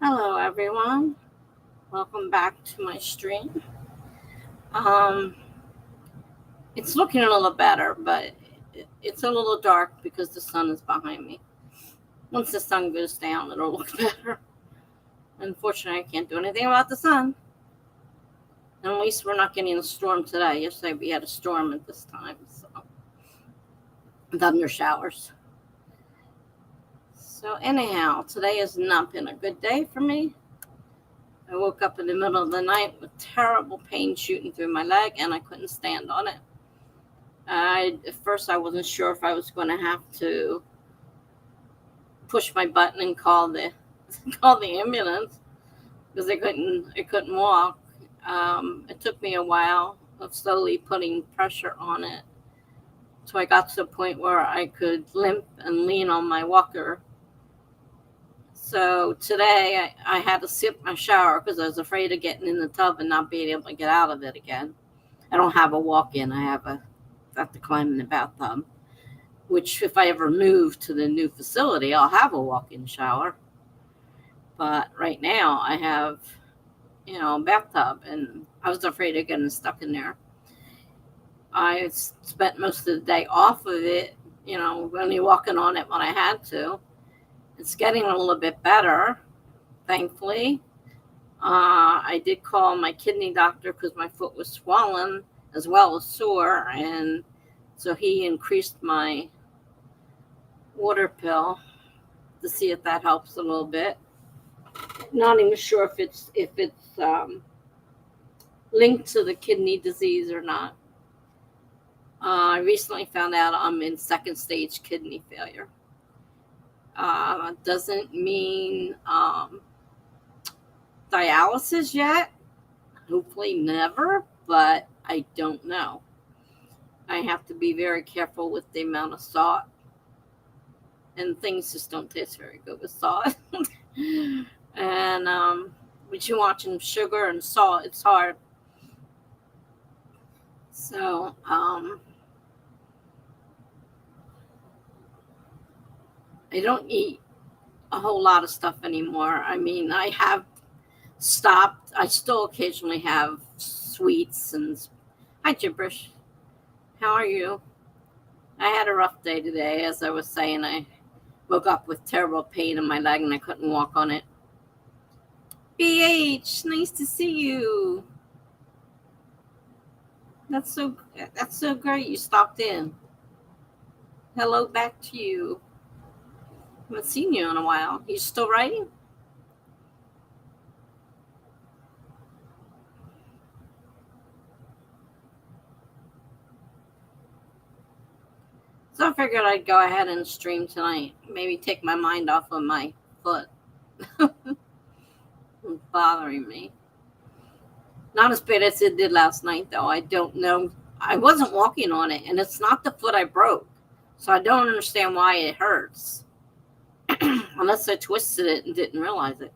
Hello, everyone. Welcome back to my stream. Um, it's looking a little better, but it's a little dark because the sun is behind me. Once the sun goes down, it'll look better. Unfortunately, I can't do anything about the sun. And at least we're not getting a storm today. Yesterday we had a storm at this time, so thunder showers. So anyhow, today has not been a good day for me. I woke up in the middle of the night with terrible pain shooting through my leg, and I couldn't stand on it. At first I wasn't sure if I was going to have to push my button and call the ambulance because I couldn't walk. It took me a while of slowly putting pressure on it, so I got to the point where I could limp and lean on my walker. So today I had to skip my shower because I was afraid of getting in the tub and not being able to get out of it again. I don't have a walk-in. I have to climb in the bathtub, which if I ever move to the new facility, I'll have a walk-in shower. But right now I have, a bathtub, and I was afraid of getting stuck in there. I spent most of the day off of it, only walking on it when I had to. It's getting a little bit better, thankfully. I did call my kidney doctor because my foot was swollen as well as sore, and so he increased my water pill to see if that helps a little bit. Not even sure if it's linked to the kidney disease or not. I recently found out I'm in second stage kidney failure. Doesn't mean dialysis yet. Hopefully never, but I don't know. I have to be very careful with the amount of salt, and things just don't taste very good with salt. And with you watching sugar and salt, it's hard. So I don't eat a whole lot of stuff anymore. I mean, I have stopped. I still occasionally have sweets and hi, Gibberish. How are you? I had a rough day today. As I was saying, I woke up with terrible pain in my leg and I couldn't walk on it. BH, nice to see you. That's so great you stopped in. Hello back to you. I haven't seen you in a while. You still writing? So I figured I'd go ahead and stream tonight. Maybe take my mind off of my foot. It's bothering me. Not as bad as it did last night, though. I don't know. I wasn't walking on it, and it's not the foot I broke. So I don't understand why it hurts. Unless I twisted it and didn't realize it.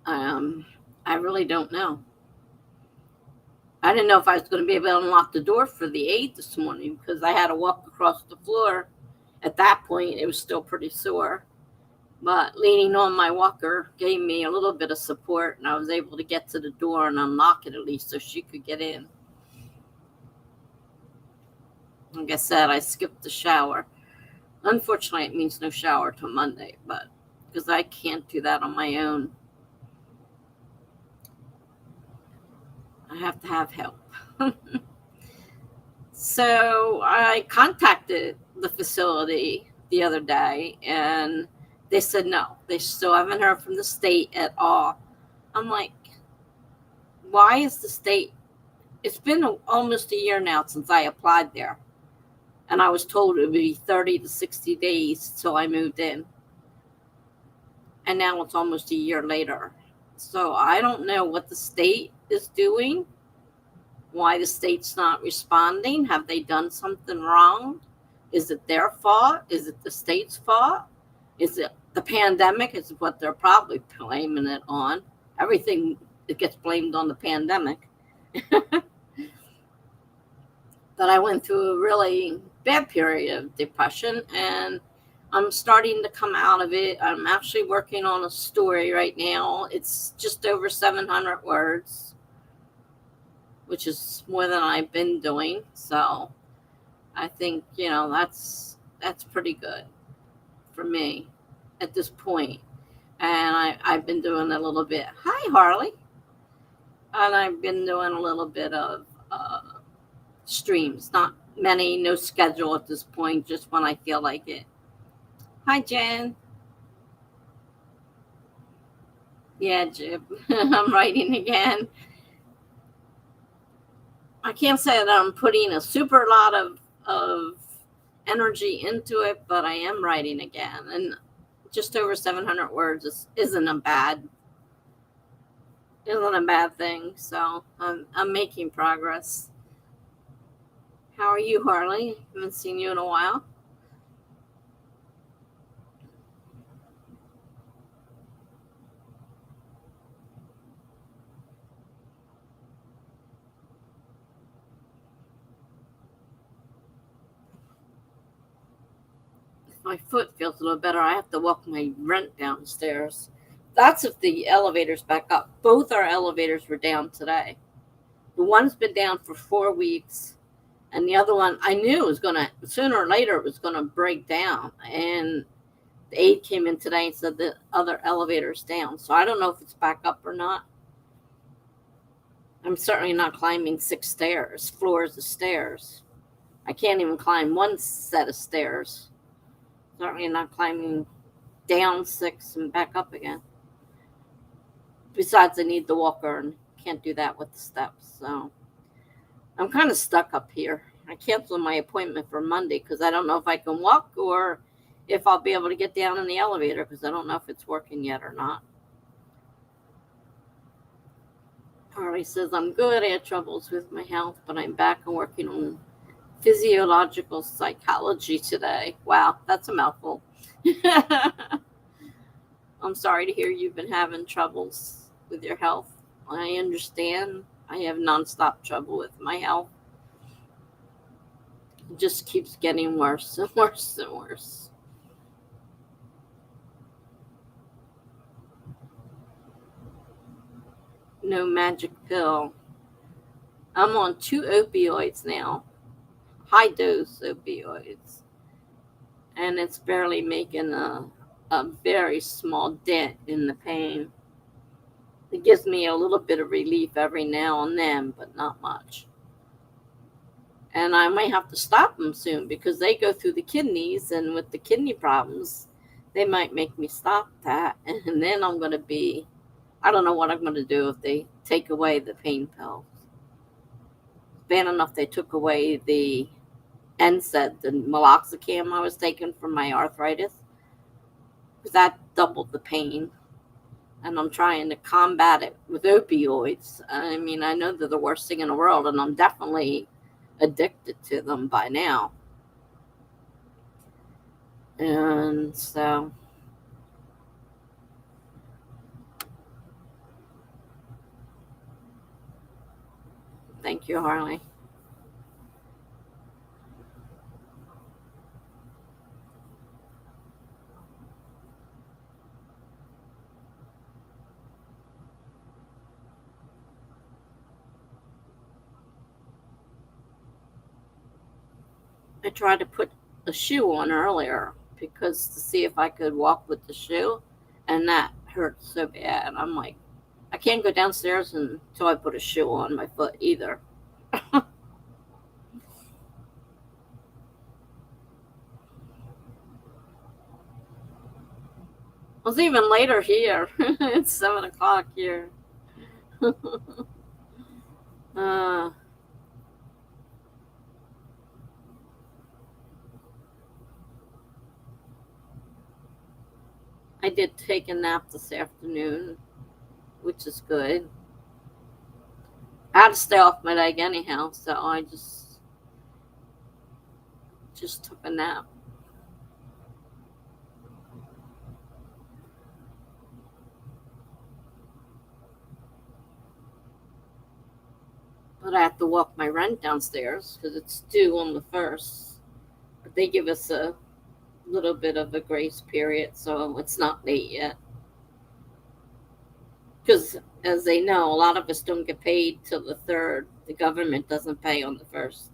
I really don't know. I didn't know if I was going to be able to unlock the door for the aid this morning because I had to walk across the floor. At that point, it was still pretty sore. But leaning on my walker gave me a little bit of support, and I was able to get to the door and unlock it at least so she could get in. Like I said, I skipped the shower. Unfortunately, it means no shower till Monday, but because I can't do that on my own. I have to have help. So I contacted the facility the other day, and they said no. They still haven't heard from the state at all. I'm like, why is the state? It's been almost a year now since I applied there, and I was told it would be 30 to 60 days till I moved in. And now it's almost a year later. So I don't know what the state is doing, why the state's not responding. Have they done something wrong? Is it their fault? Is it the state's fault? Is it the pandemic? Is what they're probably blaming it on. Everything it gets blamed on the pandemic. But I went through a really bad period of depression, and I'm starting to come out of it. I'm actually working on a story right now. It's just over 700 words, which is more than I've been doing. So I think, that's pretty good for me at this point. And I've been doing a little bit. Hi, Harley. And I've been doing a little bit of streams. Not many, no schedule at this point, just when I feel like it. Hi, Jen. Yeah, Jib. I'm writing again. I can't say that I'm putting a super lot of energy into it, but I am writing again. And just over 700 words isn't a bad thing. So I'm making progress. How are you, Harley? Haven't seen you in a while. My foot feels a little better. I have to walk my rent downstairs. That's if the elevator's back up. Both our elevators were down today. The one's been down for 4 weeks, and the other one I knew was going to, sooner or later, it was going to break down. And the aide came in today and said the other elevator's down. So I don't know if it's back up or not. I'm certainly not climbing 6 floors of stairs. I can't even climb one set of stairs. Certainly not climbing down 6 and back up again. Besides, I need the walker and can't do that with the steps. So I'm kind of stuck up here. I canceled my appointment for Monday because I don't know if I can walk or if I'll be able to get down in the elevator because I don't know if it's working yet or not. Harley says, I'm good. I had troubles with my health, but I'm back and working on physiological psychology today. Wow, that's a mouthful. I'm sorry to hear you've been having troubles with your health. I understand. I have nonstop trouble with my health. It just keeps getting worse and worse and worse. No magic pill. I'm on 2 opioids now. High dose opioids. And it's barely making a very small dent in the pain. It gives me a little bit of relief every now and then, but not much. And I might have to stop them soon because they go through the kidneys, and with the kidney problems, they might make me stop that. And then I'm going to be, I don't know what I'm going to do if they take away the pain pills. Bad enough they took away the NSAID, the meloxicam I was taking for my arthritis, because that doubled the pain. And I'm trying to combat it with opioids. I mean, I know they're the worst thing in the world, and I'm definitely addicted to them by now. And so thank you, Harley. I tried to put a shoe on earlier because to see if I could walk with the shoe, and that hurt so bad. I'm like, I can't go downstairs until I put a shoe on my foot either. It was even later here. It's 7 o'clock here. uh, I did take a nap this afternoon, which is good. I had to stay off my leg anyhow, so I just took a nap. But I have to walk my rent downstairs because it's due on the 1st. But they give us a little bit of a grace period, so it's not late yet. Because as they know, a lot of us don't get paid till the third. The government doesn't pay on the first.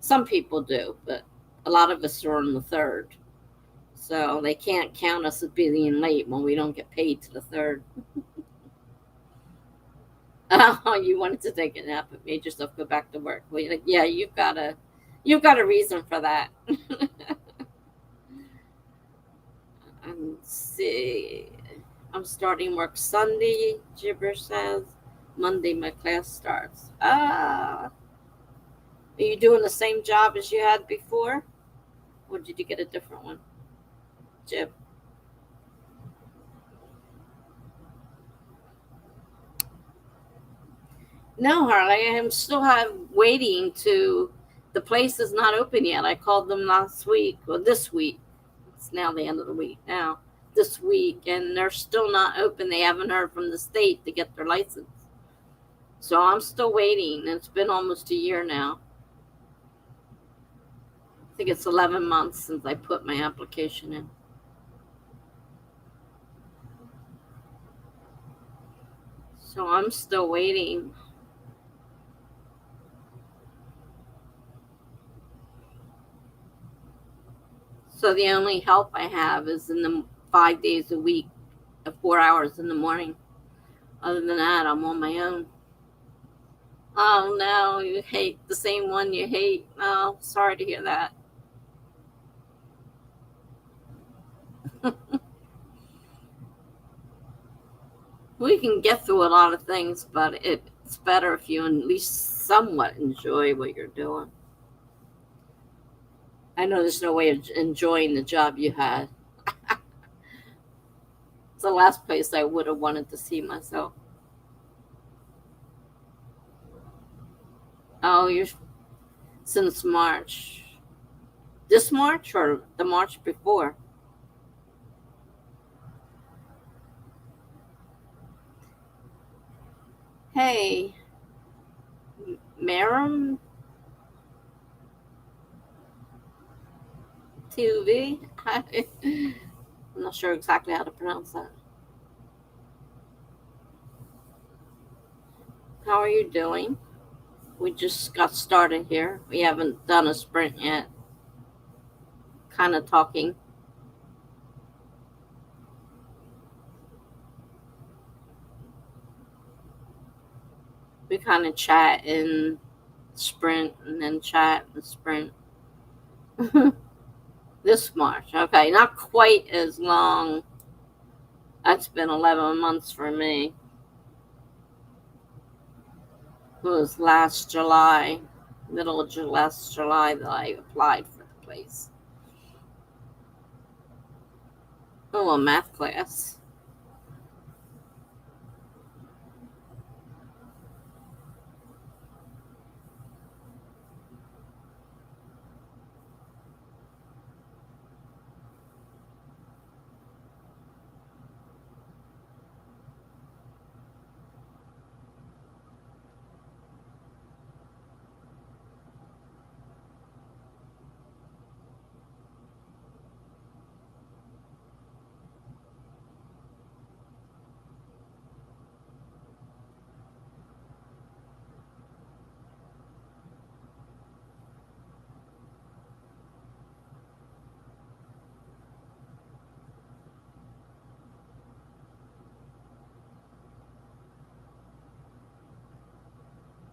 Some people do, but a lot of us are on the third. So they can't count us as being late when we don't get paid to the third. Oh, you wanted to take a nap and made yourself go back to work. Well, yeah, you've got a reason for that. Let's see. I'm starting work Sunday, Gibber says. Monday my class starts. Are you doing the same job as you had before? Or did you get a different one? Jib. No, Harley, I'm still waiting to. The place is not open yet. I called them last week, or this week. It's now the end of the week now. This week, and they're still not open. They haven't heard from the state to get their license. So I'm still waiting. It's been almost a year now. I think it's 11 months since I put my application in. So I'm still waiting. So the only help I have is in the 5 days a week, 4 hours in the morning. Other than that, I'm on my own. Oh no, you hate the same one you hate. Oh, sorry to hear that. We can get through a lot of things, but it's better if you at least somewhat enjoy what you're doing. I know there's no way of enjoying the job you had. It's the last place I would have wanted to see myself. Oh, you're since March. This March or the March before? Hey, Maram TV? I'm not sure exactly how to pronounce that. How are you doing? We just got started here. We haven't done a sprint yet. Kind of talking. We kind of chat in sprint and then chat and sprint. This March. Okay, not quite as long. That's been 11 months for me. It was last July, middle of last July that I applied for the place. Oh, a math class.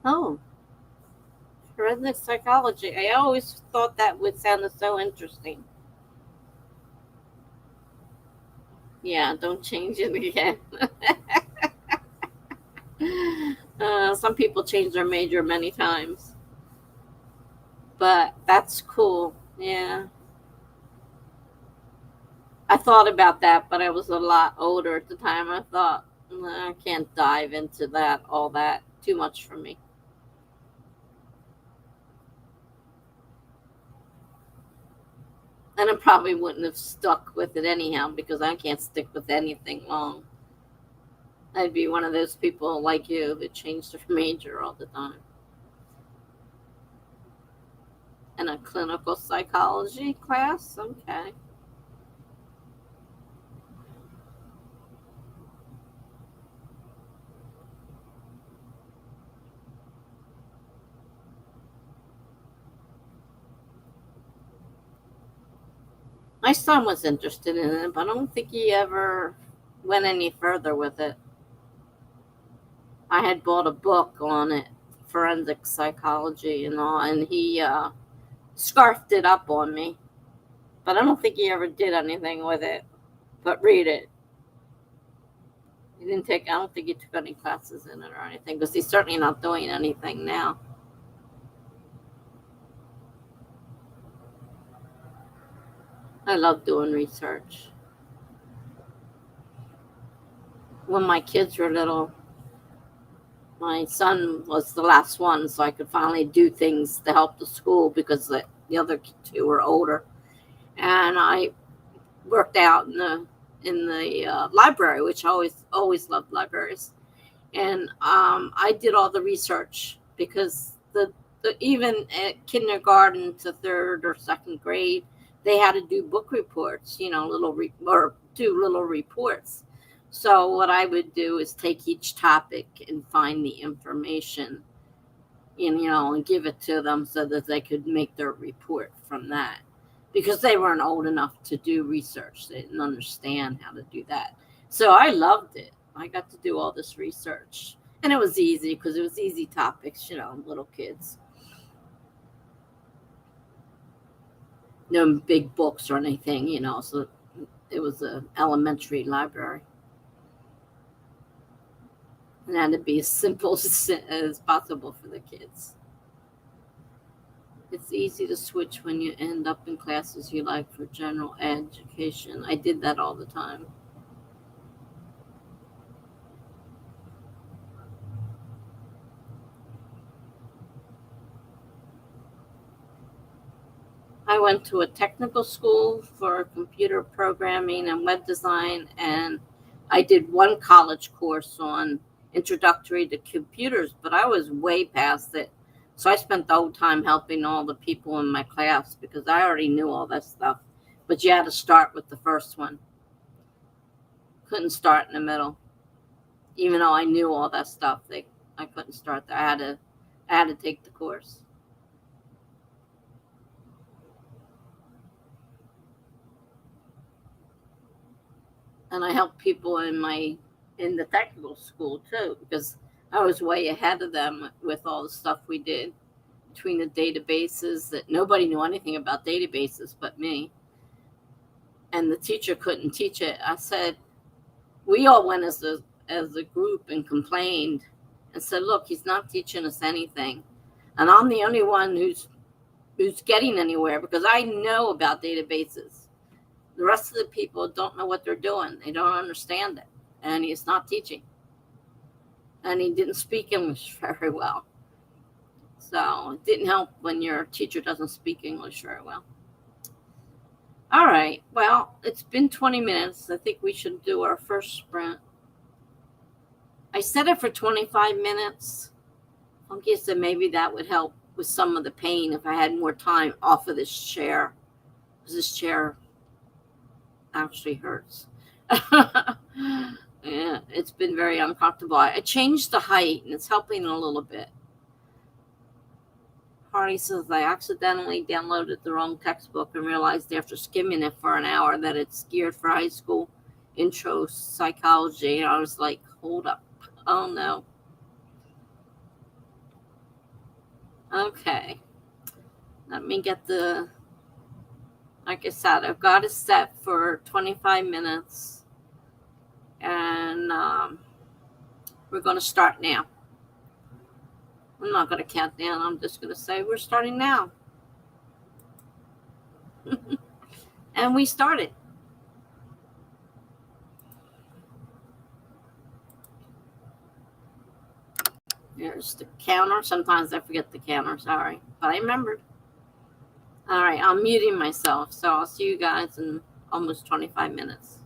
Oh, forensic psychology. I always thought that would sound so interesting. Yeah, don't change it again. Some people change their major many times. But that's cool. Yeah. I thought about that, but I was a lot older at the time. I thought, "Nah, I can't dive into that, all that. Too much for me." And I probably wouldn't have stuck with it anyhow because I can't stick with anything long. I'd be one of those people like you that change their major all the time. And a clinical psychology class? Okay. My son was interested in it, but I don't think he ever went any further with it. I had bought a book on it, forensic psychology and all, and he scarfed it up on me. But I don't think he ever did anything with it. But read it. He didn't take. I don't think he took any classes in it or anything, because he's certainly not doing anything now. I love doing research. When my kids were little, my son was the last one, so I could finally do things to help the school, because the other two were older. And I worked out in the library, which I always loved libraries. And I did all the research, because even at kindergarten to third or second grade, they had to do book reports, or do little reports. So what I would do is take each topic and find the information, and give it to them so that they could make their report from that, because they weren't old enough to do research. They didn't understand how to do that. So I loved it. I got to do all this research, and it was easy because it was easy topics, little kids. No big books or anything, so it was an elementary library. And it had to be as simple as possible for the kids. It's easy to switch when you end up in classes you like for general education. I did that all the time. I went to a technical school for computer programming and web design, and I did one college course on introductory to computers, but I was way past it. So I spent the whole time helping all the people in my class, because I already knew all that stuff. But you had to start with the first one. Couldn't start in the middle. Even though I knew all that stuff, I couldn't start there. I had to take the course. And I helped people in the technical school too, because I was way ahead of them with all the stuff we did between the databases, that nobody knew anything about databases but me. And the teacher couldn't teach it. I said, we all went as a group and complained and said, look, he's not teaching us anything. And I'm the only one who's getting anywhere, because I know about databases. The rest of the people don't know what they're doing. They don't understand it. And he's not teaching. And he didn't speak English very well. So it didn't help when your teacher doesn't speak English very well. All right. Well, it's been 20 minutes. I think we should do our first sprint. I set it for 25 minutes. I'm guessing maybe that would help with some of the pain if I had more time off of this chair. Because this chair actually hurts. Yeah, it's been very uncomfortable. I changed the height, and it's helping a little bit. Hardy says, I accidentally downloaded the wrong textbook and realized after skimming it for an hour that it's geared for high school intro psychology. And I was like, hold up. Oh, no. Okay. Let me get like I said, I've got it set for 25 minutes. And we're going to start now. I'm not going to count down. I'm just going to say we're starting now. And we started. There's the counter. Sometimes I forget the counter. Sorry. But I remembered. All right. I'm muting myself. So I'll see you guys in almost 25 minutes.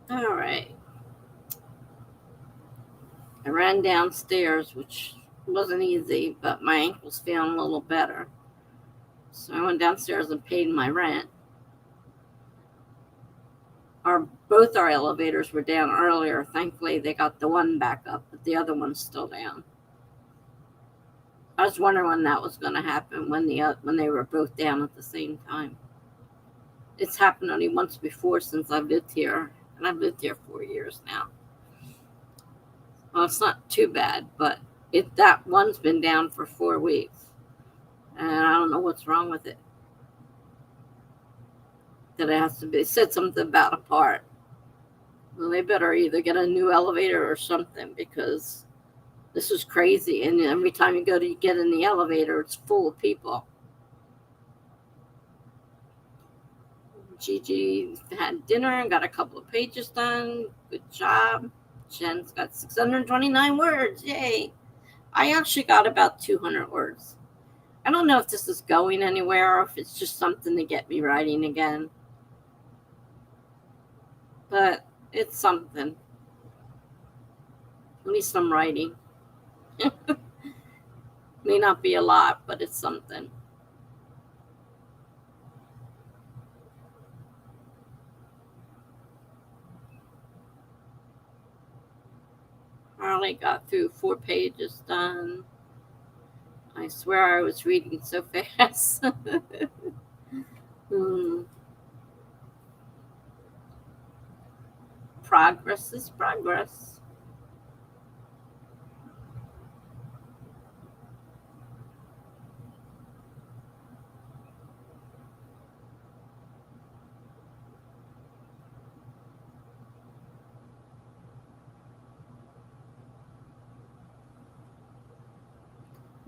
All right. I ran downstairs, which wasn't easy, but my ankle's feeling a little better. So I went downstairs and paid my rent. Both our elevators were down earlier. Thankfully, they got the one back up, but the other one's still down. I was wondering when that was going to happen, when they were both down at the same time. It's happened only once before since I've lived here, and I've lived here 4 years now. Well, it's not too bad, but that one's been down for 4 weeks, and I don't know what's wrong with it. That it has to be. It said something about a part. Well, they better either get a new elevator or something, because this is crazy. And every time you go to get in the elevator, it's full of people. Gigi had dinner and got a couple of pages done. Good job. Jen's got 629 words. Yay. I actually got about 200 words. I don't know if this is going anywhere or if it's just something to get me writing again. But it's something. At least I'm writing. May not be a lot, but it's something. Harley got through 4 pages done. I swear I was reading so fast. Progress is progress.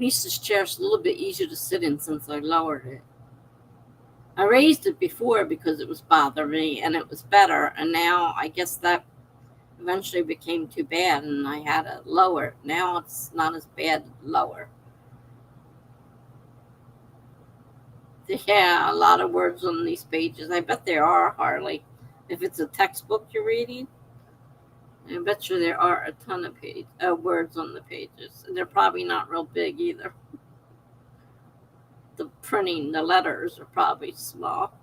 Lisa's chair's a little bit easier to sit in since I lowered it. I raised it before because it was bothering me and it was better, and now I guess that eventually became too bad and I had to lower it. Now it's not as bad lower. Yeah, a lot of words on these pages. I bet there are, Harley. If it's a textbook you're reading, I bet you there are a ton of words on the pages. And they're probably not real big either. The printing, the letters are probably small.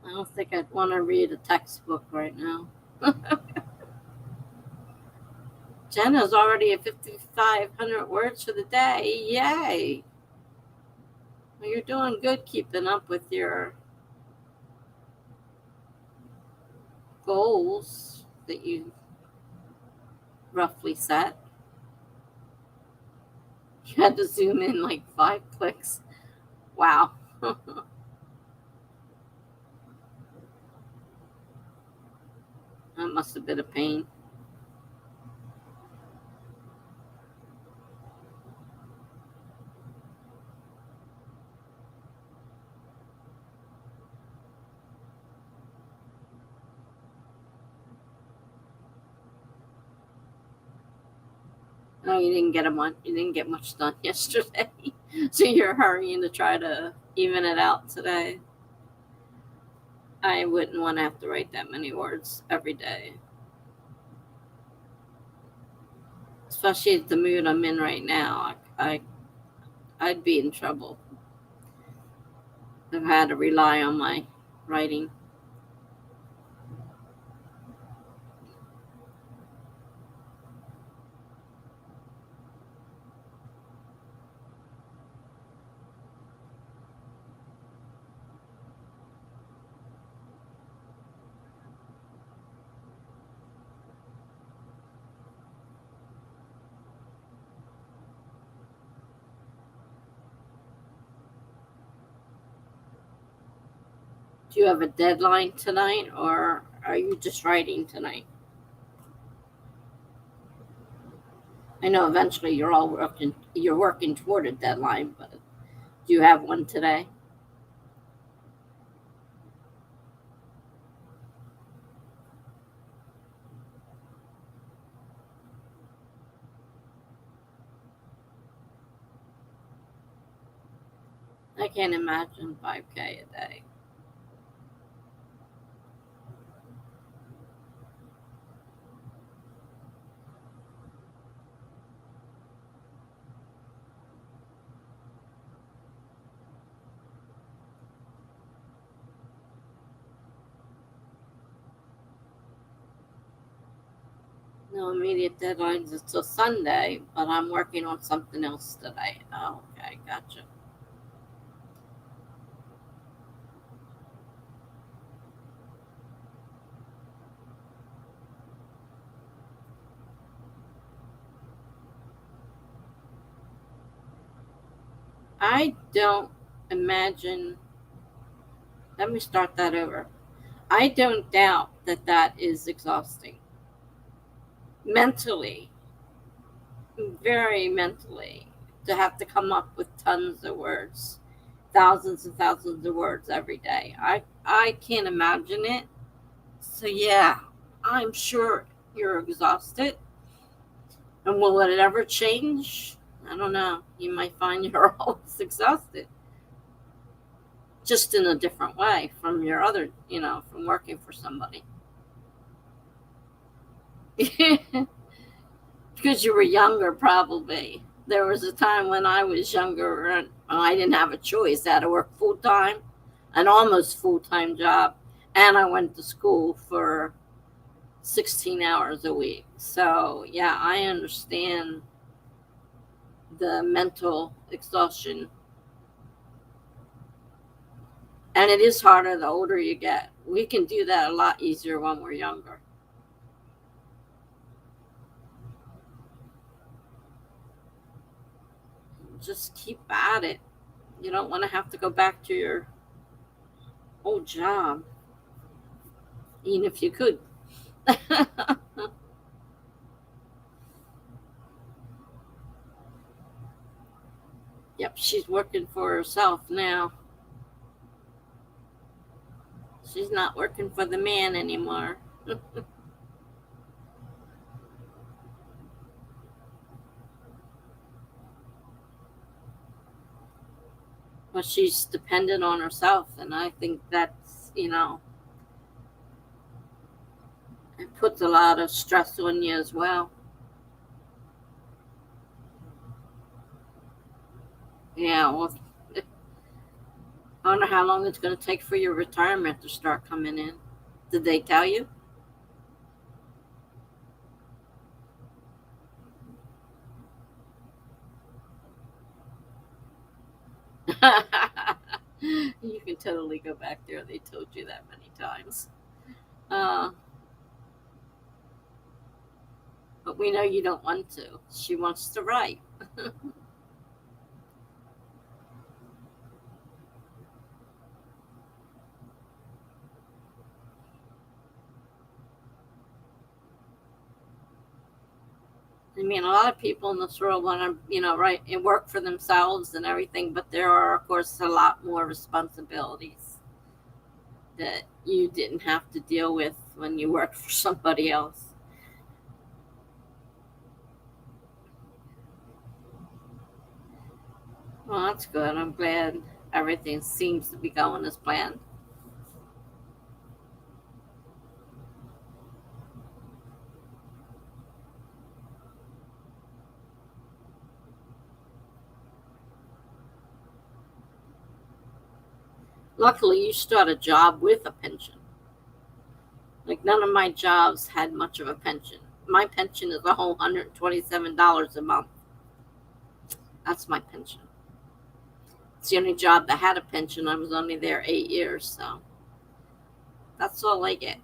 I don't think I'd want to read a textbook right now. Jenna's already at 5,500 words for the day. Yay! Well, you're doing good keeping up with your goals that you roughly set. You had to zoom in like 5 clicks. Wow. That must have been a pain. No, you didn't get much done yesterday. So you're hurrying to try to even it out today. I wouldn't want to have to write that many words every day. Especially at the mood I'm in right now. I'd be in trouble. I've had to rely on my writing. Do you have a deadline tonight, or are you just writing tonight? I know eventually you're working toward a deadline, but do you have one today? I can't imagine 5K a day. No immediate deadlines until Sunday, but I'm working on something else today. Oh, okay, gotcha. I don't imagine, let me start that over. I don't doubt that that is exhausting. Mentally, very mentally, to have to come up with tons of words, thousands and thousands of words every day. I can't imagine it. So yeah, I'm sure you're exhausted. And will it ever change? I don't know. You might find you're always exhausted, just in a different way from your other, from working for somebody. Because you were younger, probably. There was a time when I was younger and I didn't have a choice. I had to work full time, an almost full time job, and I went to school for 16 hours a week. So, yeah, I understand the mental exhaustion. And it is harder the older you get. We can do that a lot easier when we're younger. Just keep at it. You don't want to have to go back to your old job, even if you could. Yep, she's working for herself now. She's not working for the man anymore. But she's dependent on herself, and I think that's, it puts a lot of stress on you as well. Yeah, well, I wonder how long it's going to take for your retirement to start coming in. Did they tell you? You can totally go back there. They told you that many times. Uh, but we know you don't want to. She wants to write. I mean, a lot of people in this world want to, write and work for themselves and everything, but there are, of course, a lot more responsibilities that you didn't have to deal with when you worked for somebody else. Well, that's good. I'm glad everything seems to be going as planned. Luckily, you start a job with a pension. Like, none of my jobs had much of a pension. My pension is a whole $127 a month. That's my pension. It's the only job that had a pension. I was only there 8 years, so that's all I get.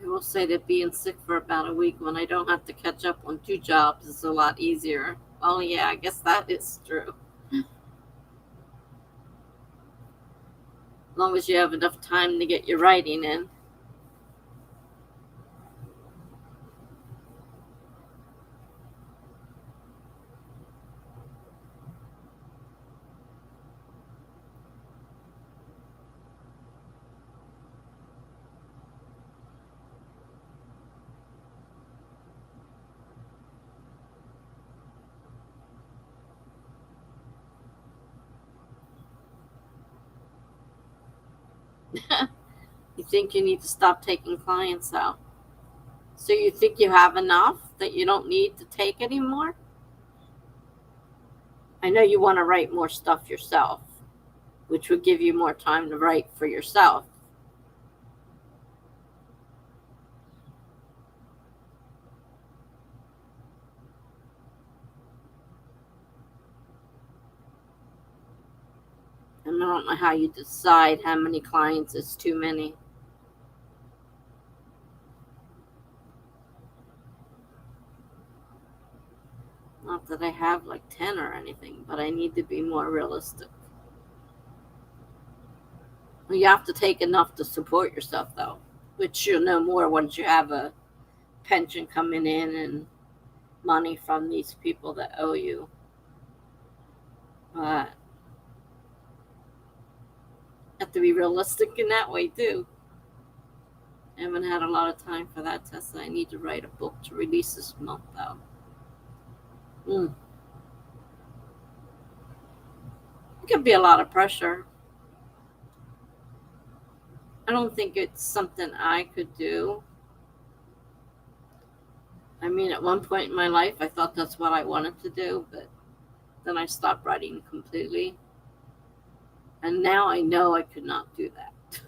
I will say that being sick for about a week when I don't have to catch up on two jobs is a lot easier. Oh, yeah, I guess that is true. long as you have enough time to get your writing in. You think you need to stop taking clients out. So you think you have enough that you don't need to take anymore? I know you want to write more stuff yourself, which would give you more time to write for yourself. And I don't know how you decide how many clients is too many. Not that I have like 10 or anything, but I need to be more realistic. Well, you have to take enough to support yourself, though, which you'll know more once you have a pension coming in and money from these people that owe you. But you have to be realistic in that way, too. I haven't had a lot of time for that, Tessa. I need to write a book to release this month, though. It could be a lot of pressure. I don't think it's something I could do. I mean, at one point in my life, I thought that's what I wanted to do, but then I stopped writing completely. And now I know I could not do that.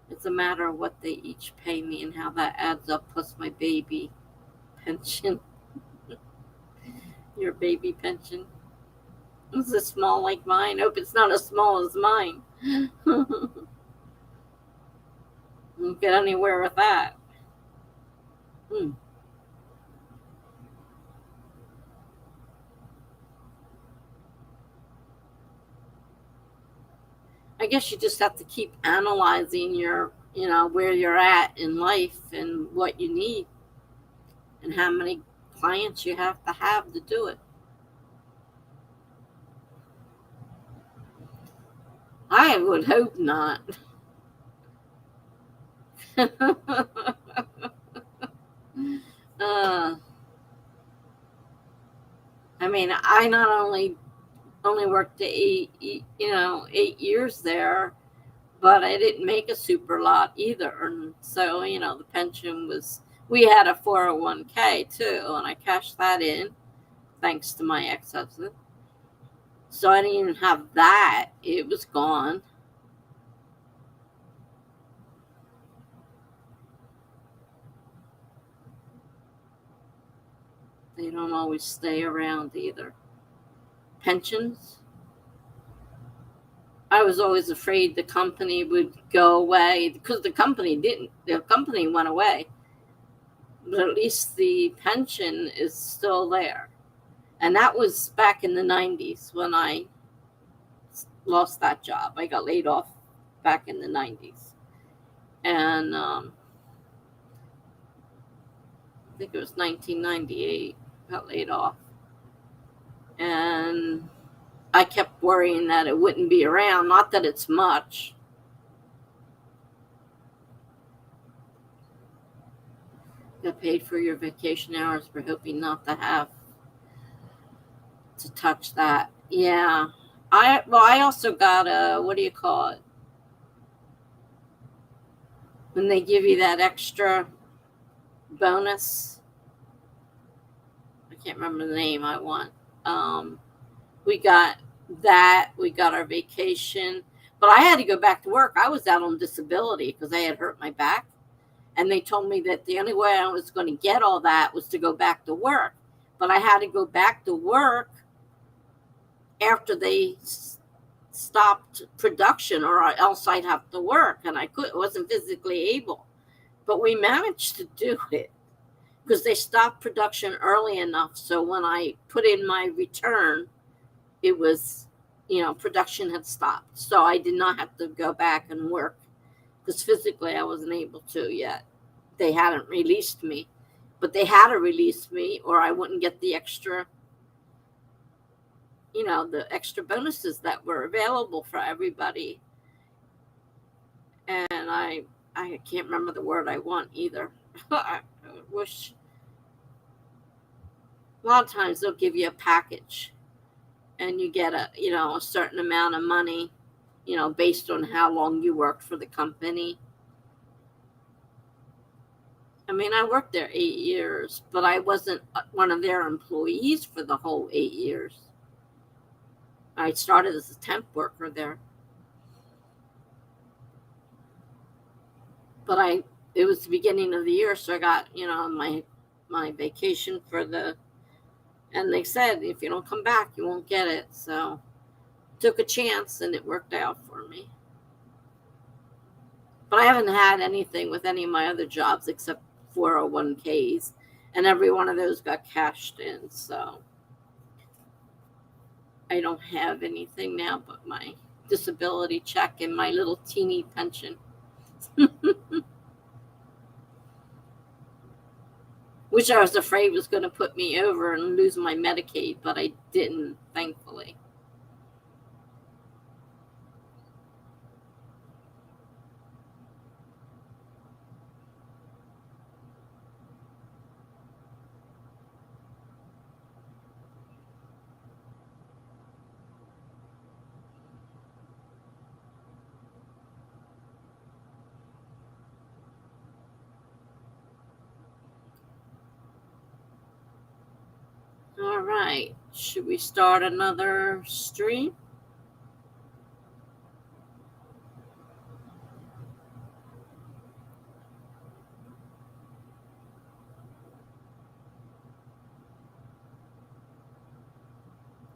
It's a matter of what they each pay me and how that adds up, plus my baby pension. Your baby pension. Is it small like mine? I hope it's not as small as mine. Won't get anywhere with that. I guess you just have to keep analyzing your, where you're at in life and what you need and how many clients you have to do it. I would hope not. I mean, I not only worked 8 years there, but I didn't make a super lot either. And so, the pension was, we had a 401k too, and I cashed that in thanks to my ex-husband. So I didn't even have that. It was gone. They don't always stay around either. Pensions. I was always afraid the company would go away because the company didn't. The company went away. But at least the pension is still there. And that was back in the 90s when I lost that job. I got laid off back in the 90s. And I think it was 1998, got laid off. And I kept worrying that it wouldn't be around. Not that it's much. Got paid for your vacation hours. We're hoping not to have to touch that. Yeah. I also got a, what do you call it? When they give you that extra bonus. I can't remember the name I want. We got that. We got our vacation. But I had to go back to work. I was out on disability because I had hurt my back. And they told me that the only way I was going to get all that was to go back to work. But I had to go back to work after they stopped production, or else I'd have to work. And I wasn't physically able. But we managed to do it because they stopped production early enough. So when I put in my return, it was, production had stopped. So I did not have to go back and work because physically I wasn't able to yet. They hadn't released me, but they had to release me or I wouldn't get the extra, the extra bonuses that were available for everybody. And I can't remember the word I want either. I wish. A lot of times they'll give you a package and you get a certain amount of money, based on how long you worked for the company. I mean, I worked there 8 years, but I wasn't one of their employees for the whole 8 years. I started as a temp worker there. But it was the beginning of the year, so I got, my vacation and they said, if you don't come back, you won't get it. So took a chance and it worked out for me. But I haven't had anything with any of my other jobs except 401ks, and every one of those got cashed in. So I don't have anything now but my disability check and my little teeny pension. Which I was afraid was going to put me over and lose my Medicaid, but I didn't, thankfully. All right, should we start another stream?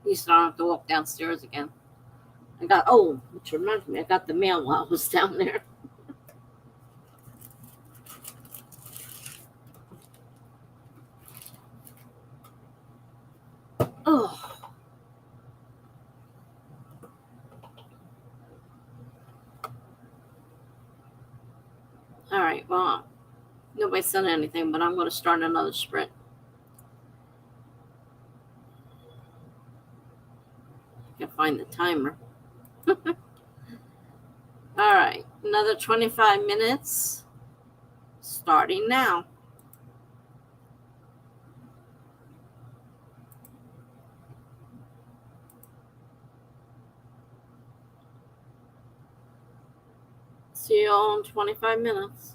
At least I don't have to walk downstairs again. Which reminds me, I got the mail while I was down there. Oh. All right, well, nobody said anything, but I'm going to start another sprint. I can find the timer. All right, another 25 minutes starting now. See you all in 25 minutes.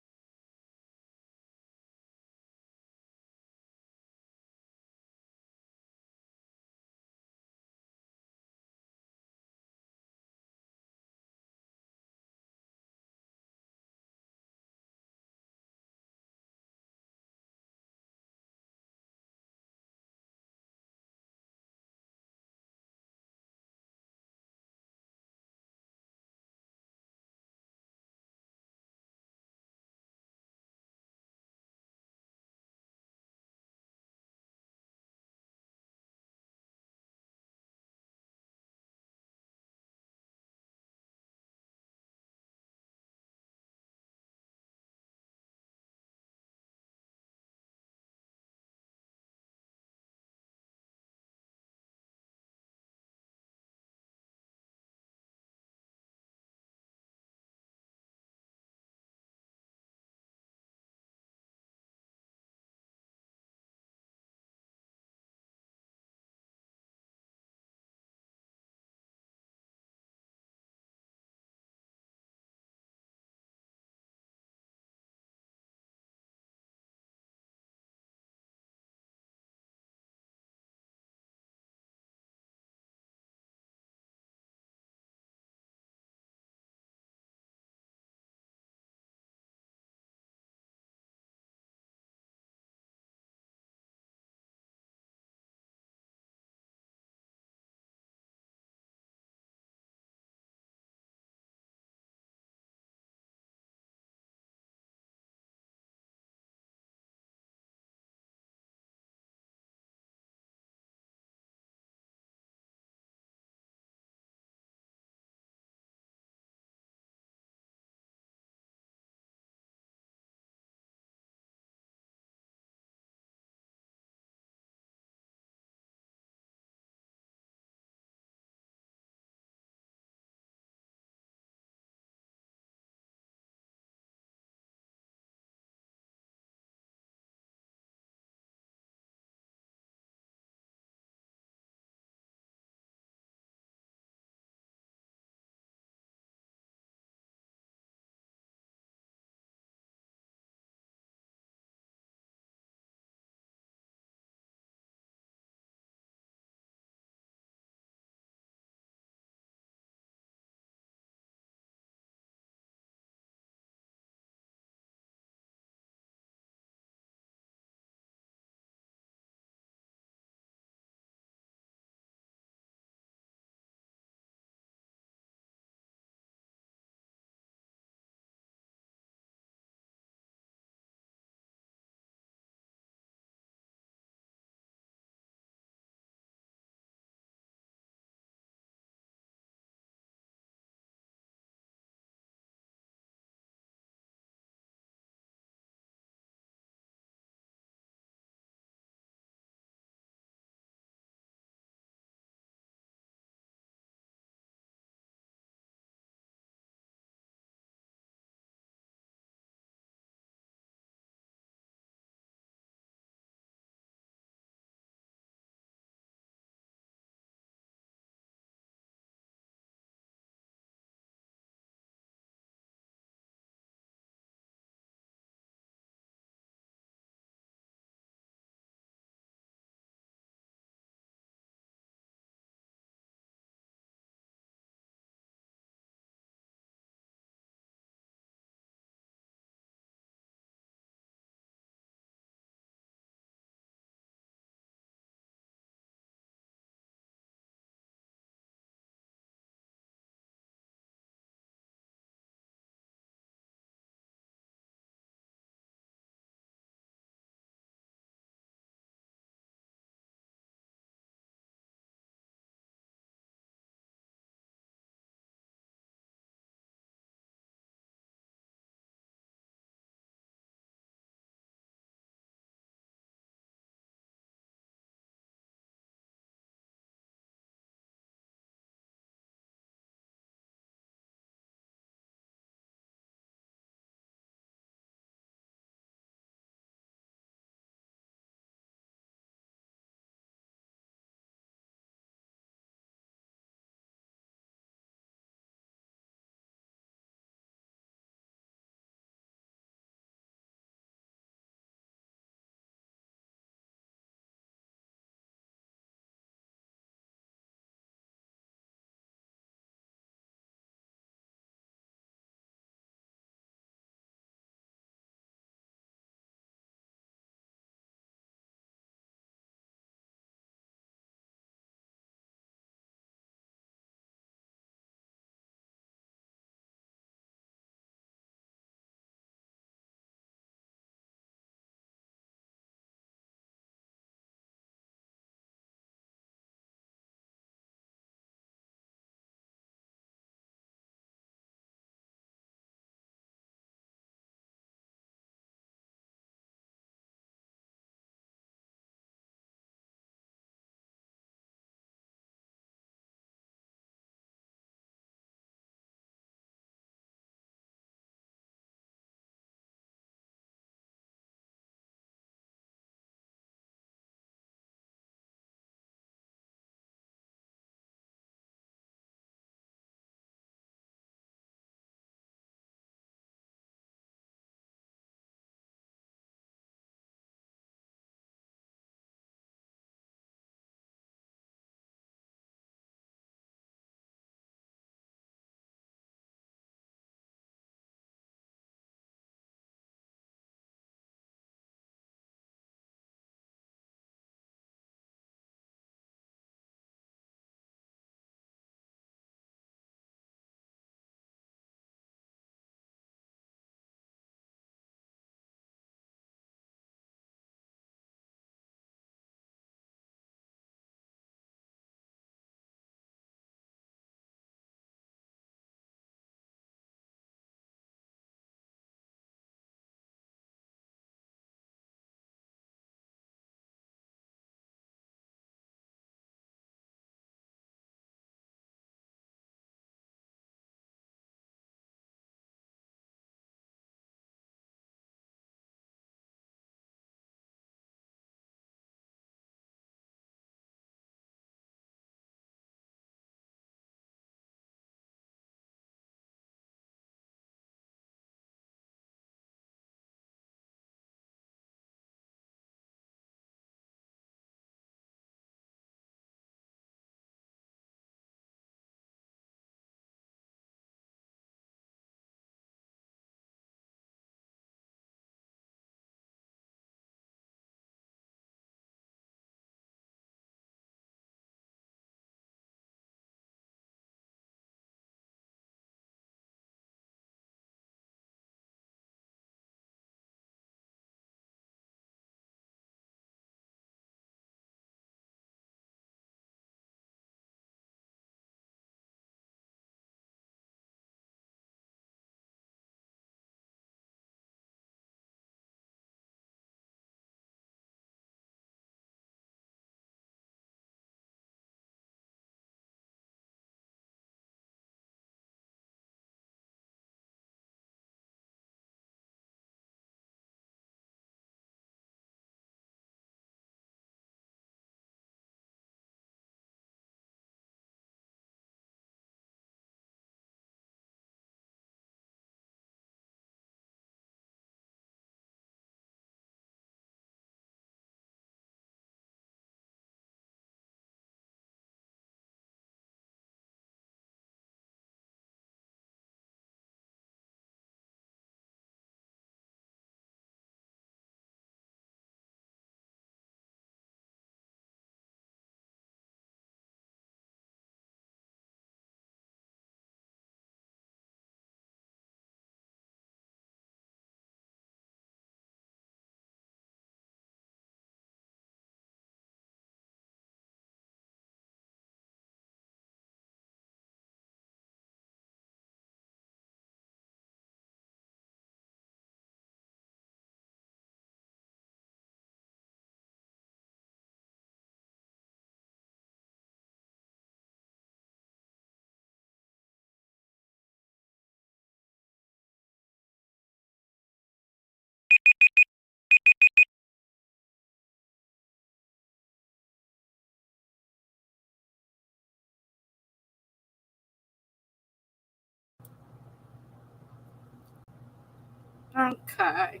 Okay.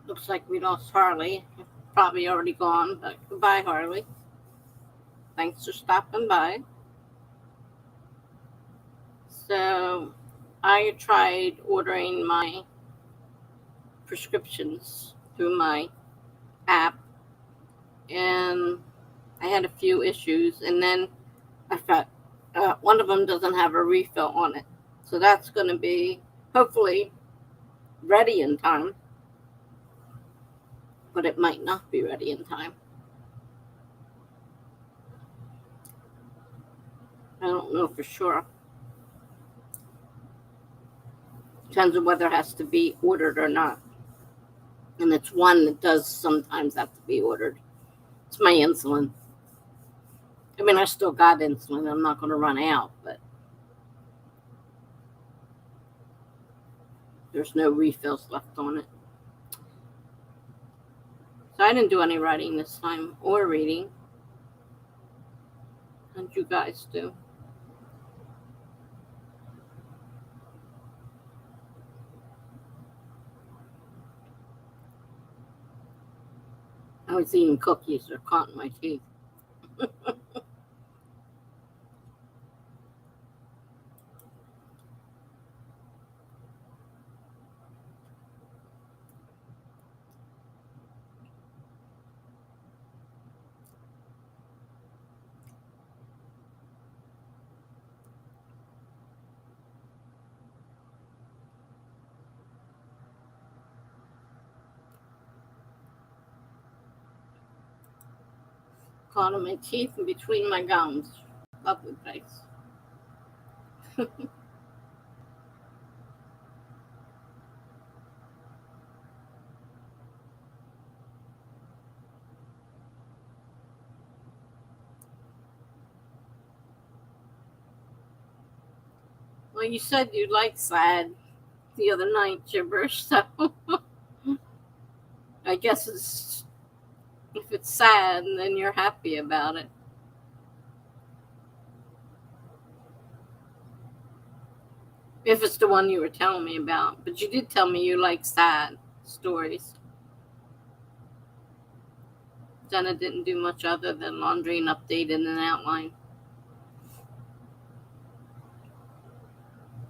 Looks like we lost Harley. Probably already gone, but goodbye, Harley. Thanks for stopping by. So, I tried ordering my prescriptions through my app, and I had a few issues, and then I thought one of them doesn't have a refill on it. So that's going to be hopefully ready in time, but it might not be ready in time. I don't know for sure. Depends on whether it has to be ordered or not. And it's one that does sometimes have to be ordered. It's my insulin. I mean, I still got insulin. I'm not going to run out, but there's no refills left on it. So I didn't do any writing this time or reading. How'd you guys do? I was eating cookies. They're caught in my teeth. Caught in my teeth and between my gums. Lovely place. Well, you said you liked sad the other night, gibberish, so I guess if it's sad, then you're happy about it. If it's the one you were telling me about. But you did tell me you like sad stories. Jenna didn't do much other than laundry and update and an outline.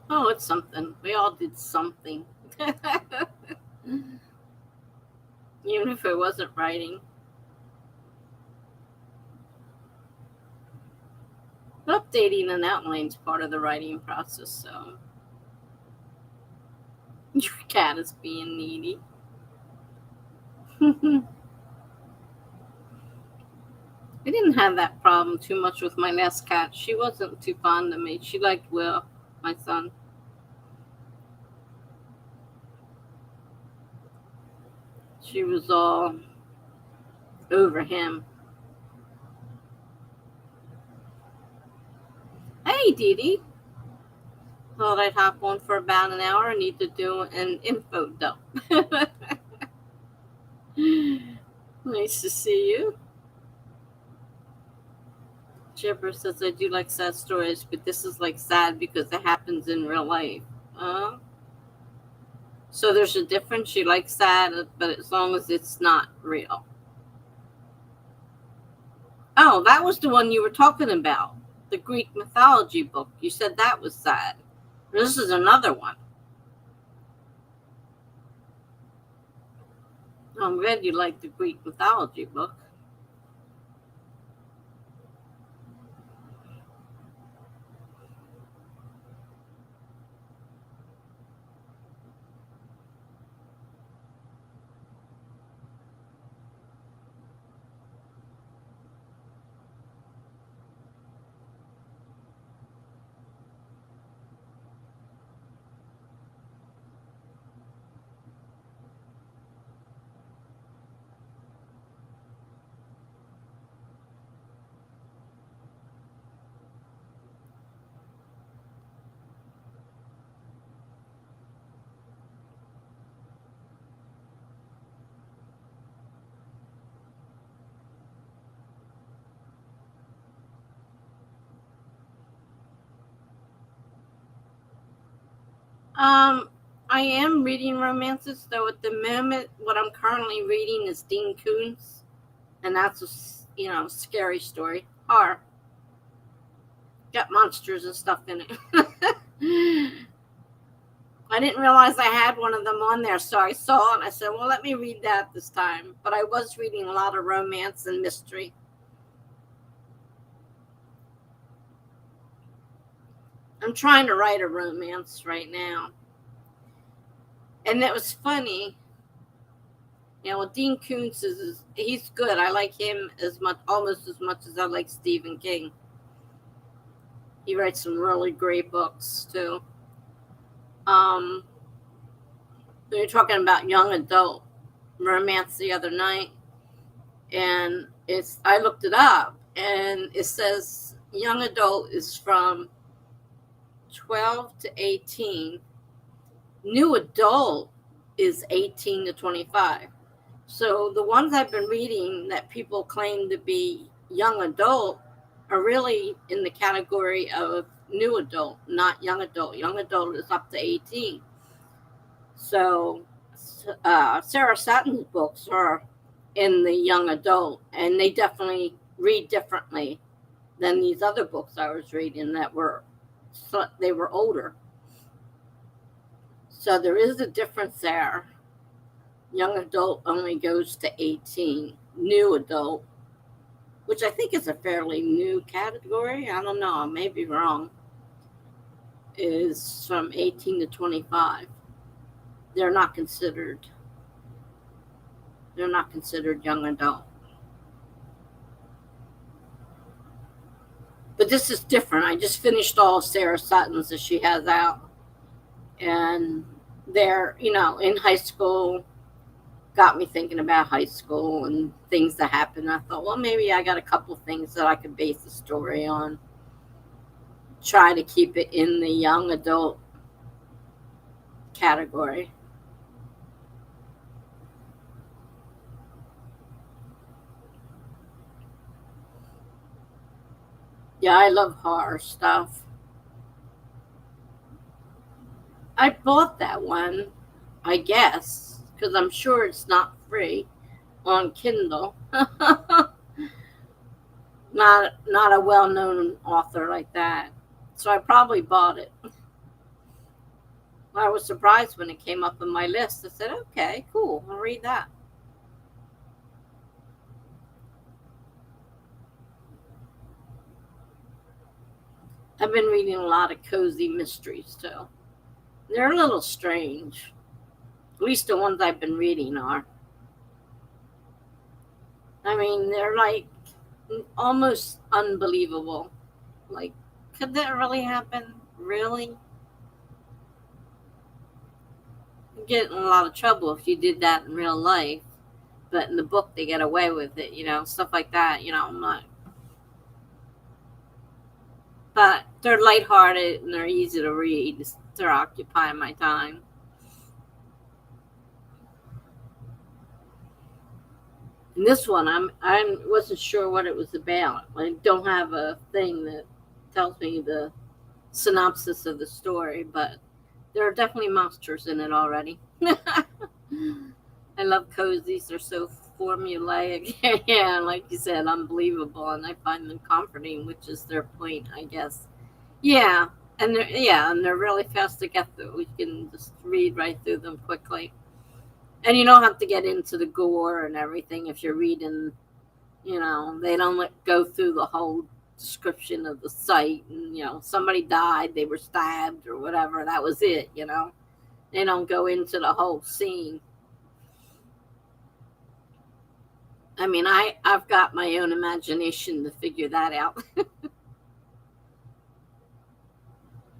Oh, it's something. We all did something. Even if it wasn't writing. But updating an outline is part of the writing process, so. Your cat is being needy. I didn't have that problem too much with my last cat. She wasn't too fond of me. She liked Will, my son. She was all over him. Hey, Dee Dee. Thought I'd hop on for about an hour. I need to do an info dump. Nice to see you. Jibber says, I do like sad stories, but this is like sad because it happens in real life. So there's a difference. You like sad, but as long as it's not real. Oh, that was the one you were talking about. The Greek mythology book. You said that was sad. This is another one. I'm glad you like the Greek mythology book. I am reading romances, though at the moment what I'm currently reading is Dean Koontz, and that's a scary story. Horror. Got monsters and stuff in it. I didn't realize I had one of them on there, so I saw it and I said, well, let me read that this time. But I was reading a lot of romance and mystery. I'm trying to write a romance right now. And it was funny. Dean Koontz he's good. I like him almost as much as I like Stephen King. He writes some really great books too. We were talking about young adult romance the other night, and I looked it up, and it says young adult is from 12 to 18. New adult is 18 to 25. So the ones I've been reading that people claim to be young adult are really in the category of new adult, not young adult. Young adult is up to 18. So Sarah Sattin's books are in the young adult, and they definitely read differently than these other books I was reading they were older. So there is a difference there. Young adult only goes to 18. New adult, which I think is a fairly new category, I don't know, I may be wrong, is from 18 to 25. They're not considered young adult. But this is different. I just finished all of Sarah Sutton's that she has out. And they're, in high school, got me thinking about high school and things that happened. I thought, well, maybe I got a couple things that I could base the story on. Try to keep it in the young adult category. Yeah, I love horror stuff. I bought that one, I guess, because I'm sure it's not free on Kindle. not a well-known author like that. So I probably bought it. I was surprised when it came up on my list. I said, okay, cool, I'll read that. I've been reading a lot of cozy mysteries too. They're a little strange. At least the ones I've been reading are. I mean, they're like almost unbelievable. Like, could that really happen? Really? You'd get in a lot of trouble if you did that in real life. But in the book, they get away with it, stuff like that. I'm not. But they're lighthearted and they're easy to read. They're occupying my time. And this one, I wasn't sure what it was about. I don't have a thing that tells me the synopsis of the story, but there are definitely monsters in it already. I love cozies. They're so formulaic. Yeah, like you said, unbelievable, and I find them comforting, which is their point, I guess. Yeah, and they're really fast to get through. We can just read right through them quickly. And you don't have to get into the gore and everything if you're reading, they don't go through the whole description of the site. And, somebody died, they were stabbed or whatever. That was it, They don't go into the whole scene. I mean, I've got my own imagination to figure that out.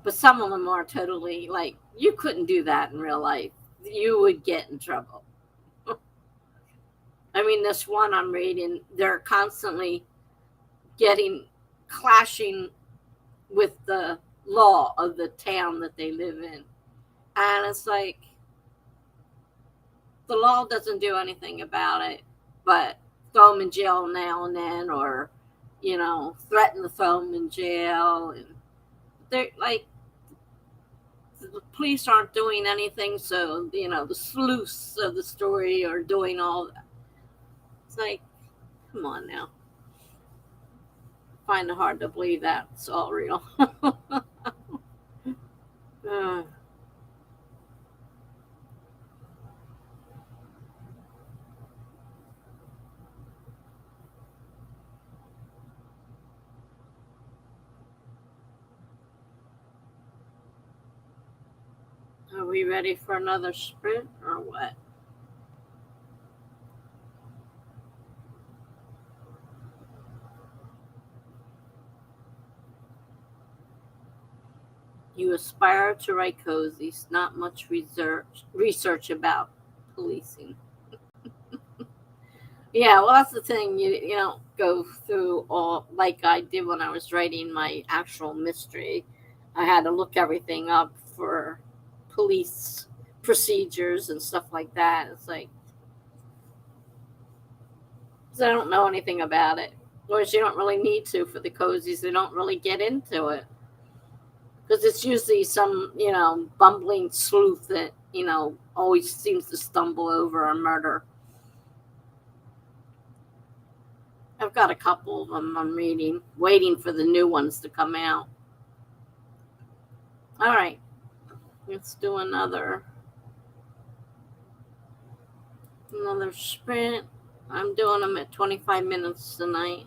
But some of them are totally like, you couldn't do that in real life. You would get in trouble. I mean, this one I'm reading, they're constantly clashing with the law of the town that they live in. And it's like, the law doesn't do anything about it, but throw them in jail now and then, or, threaten to throw them in jail. And they're like, the police aren't doing anything, so the sleuths of the story are doing all that. It's like, come on now. I find it hard to believe that it's all real. uh, are we ready for another sprint or what? You aspire to write cozies, not much research about policing. Yeah, well, that's the thing. You don't go through all like I did when I was writing my actual mystery. I had to look everything up for police procedures and stuff like that. It's like, 'cause I don't know anything about it. Whereas you don't really need to for the cozies. They don't really get into it because it's usually some bumbling sleuth that always seems to stumble over a murder. I've got a couple of them I'm reading, waiting for the new ones to come out. All right, let's do another sprint. I'm doing them at 25 minutes tonight,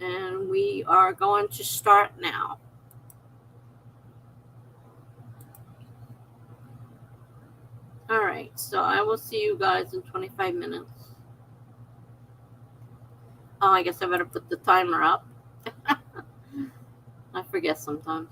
and we are going to start now. All right, so I will see you guys in 25 minutes. Oh, I guess I better put the timer up. I forget sometimes.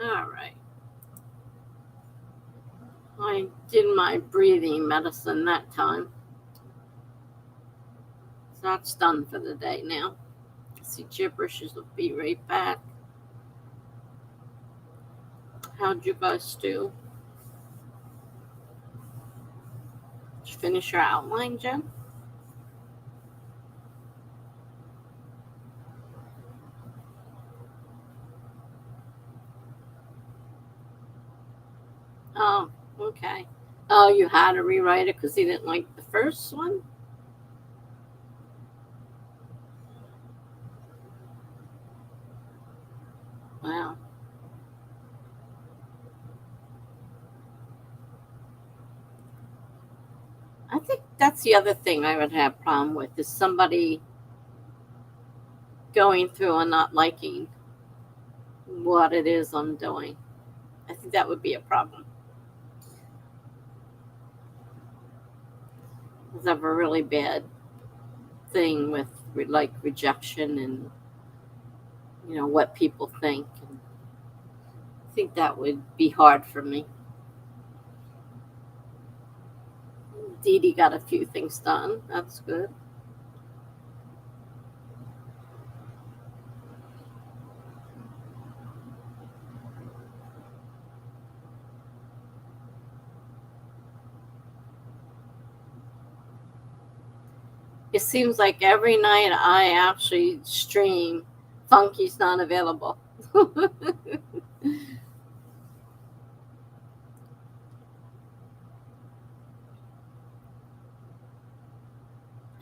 All right. I did my breathing medicine that time. So that's done for the day now. See, gibberish will be right back. How'd you guys do? Did you finish your outline, Jen? Oh, okay. Oh, you had to rewrite it because you didn't like the first one? Wow. I think that's the other thing I would have a problem with is somebody going through and not liking what it is I'm doing. I think that would be a problem. I have a really bad thing with like rejection and what people think. And I think that would be hard for me. Dee Dee got a few things done. That's good. It seems like every night I actually stream, Funky's not available.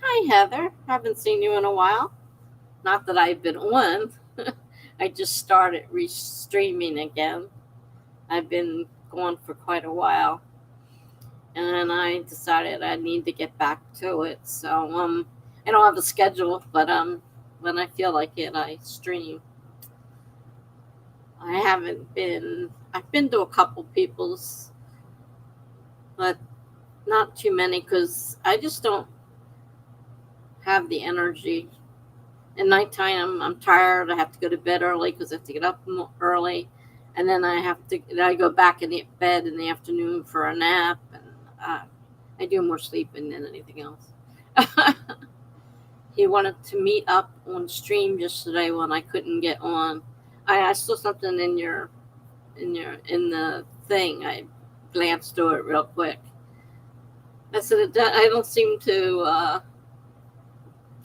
Hi, Heather. Haven't seen you in a while. Not that I've been on. I just started streaming again. I've been going for quite a while. And I decided I need to get back to it. So I don't have a schedule, but when I feel like it, I stream. I've been to a couple people's, but not too many because I just don't have the energy. At nighttime, I'm tired. I have to go to bed early because I have to get up early, and then I go back in the bed in the afternoon for a nap, and I do more sleeping than anything else. He wanted to meet up on stream yesterday when I couldn't get on. I saw something in the thing. I glanced through it real quick. I said I don't seem to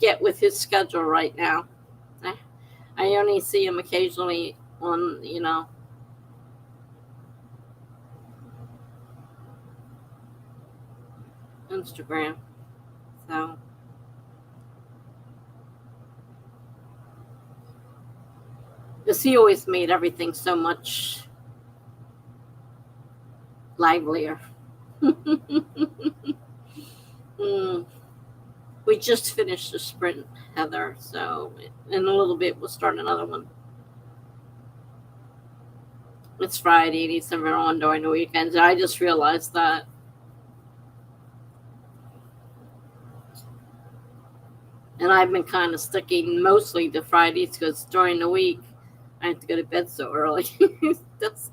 get with his schedule right now. I only see him occasionally on Instagram. So because he always made everything so much livelier. We just finished the sprint, Heather, so in a little bit we'll start another one. It's Friday, he's never on during the weekends. I just realized that. And I've been kind of sticking mostly to Fridays because during the week I have to go to bed so early. It's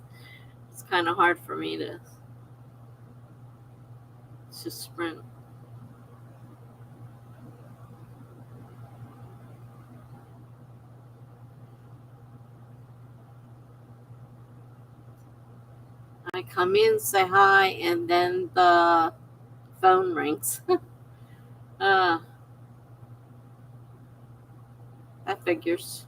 kind of hard for me to just sprint. I come in, say hi, and then the phone rings. That figures.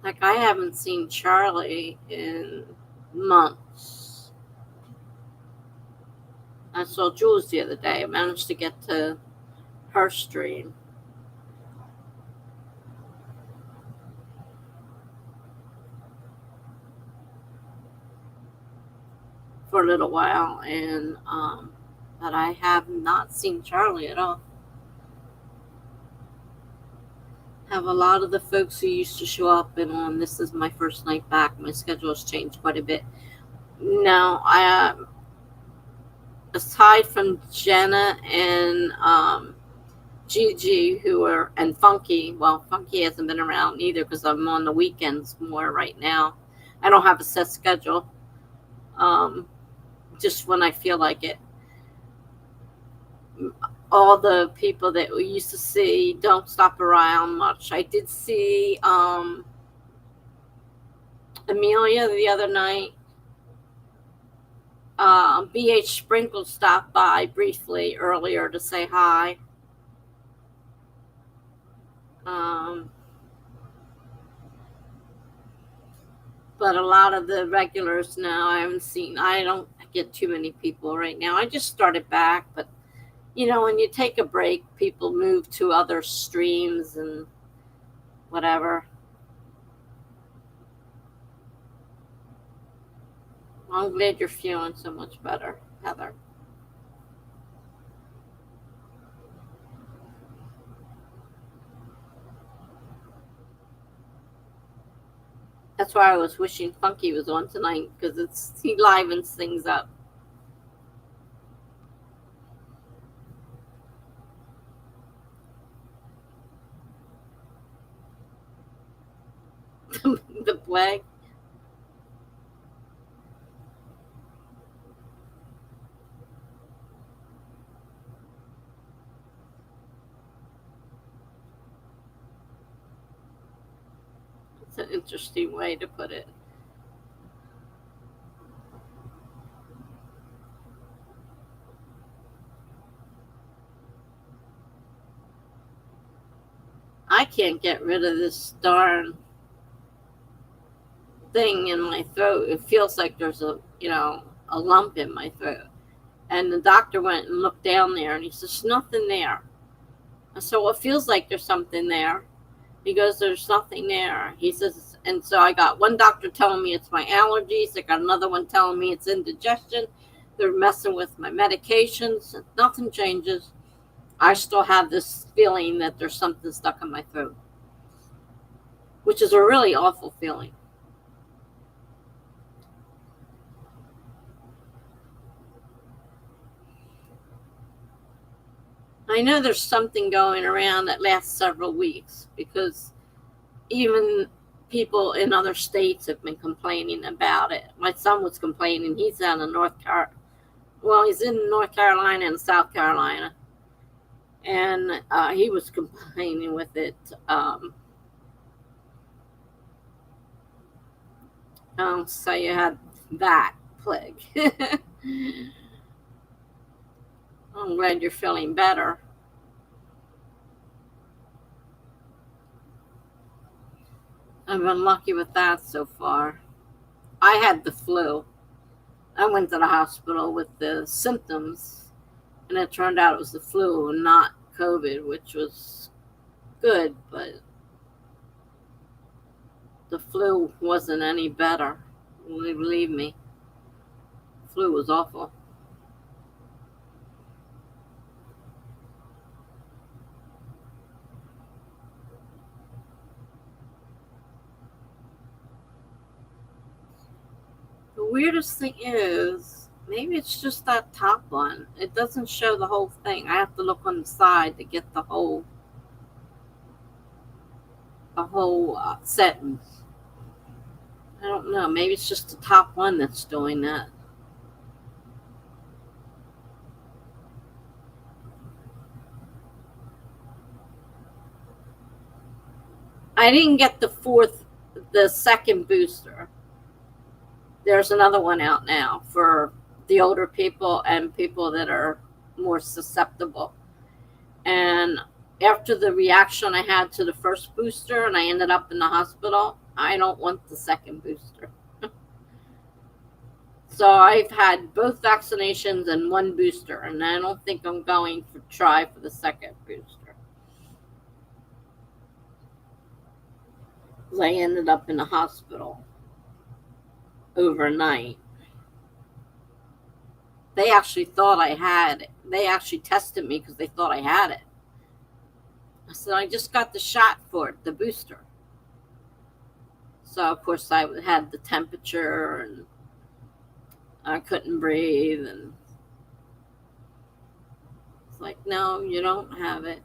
Like, I haven't seen Charlie in months. I saw Jules the other day. I managed to get to her stream. For a little while, and but I have not seen Charlie at all. have a lot of the folks who used to show up, and on this is my first night back. My schedule has changed quite a bit. No, I aside from Jenna and Gigi, and Funky. Well, Funky hasn't been around either because I'm on the weekends more right now. I don't have a set schedule. Just when I feel like it. All the people that we used to see don't stop around much. I did see Amelia the other night. BH Sprinkle stopped by briefly earlier to say hi. But a lot of the regulars now I haven't seen. I don't get too many people right now. I just started back, but you know, when you take a break, people move to other streams and whatever. I'm glad you're feeling so much better, Heather. That's why I was wishing Funky was on tonight, because he livens things up. The plague. It's an interesting way to put it. I can't get rid of this darn thing in my throat. It feels like there's a lump in my throat. And the doctor went and looked down there, and he says, "There's nothing there." I said, "Well, it feels like there's something there." He goes, "There's nothing there." He says, and so I got one doctor telling me it's my allergies. I got another one telling me it's indigestion. They're messing with my medications. Nothing changes. I still have this feeling that there's something stuck in my throat, which is a really awful feeling. I know there's something going around that lasts several weeks, because even people in other states have been complaining about it. My son was complaining. He's out in he's in North Carolina and South Carolina, and he was complaining with it. So you had that plague. I'm glad you're feeling better. I've been lucky with that so far. I had the flu. I went to the hospital with the symptoms, and it turned out it was the flu and not COVID, which was good, but the flu wasn't any better. Believe me, the flu was awful. The weirdest thing is, maybe it's just that top one. It doesn't show the whole thing. I have to look on the side to get the whole sentence. I don't know. Maybe it's just the top one that's doing that. I didn't get the second booster. There's another one out now for the older people and people that are more susceptible. And after the reaction I had to the first booster and I ended up in the hospital, I don't want the second booster. So I've had both vaccinations and one booster, and I don't think I'm going to try for the second booster. I ended up in the hospital overnight. They actually thought I had it. They actually tested me because they thought I had it. said, I just got the shot for it, the booster. So, of course, I had the temperature and I couldn't breathe. And it's like, no, you don't have it.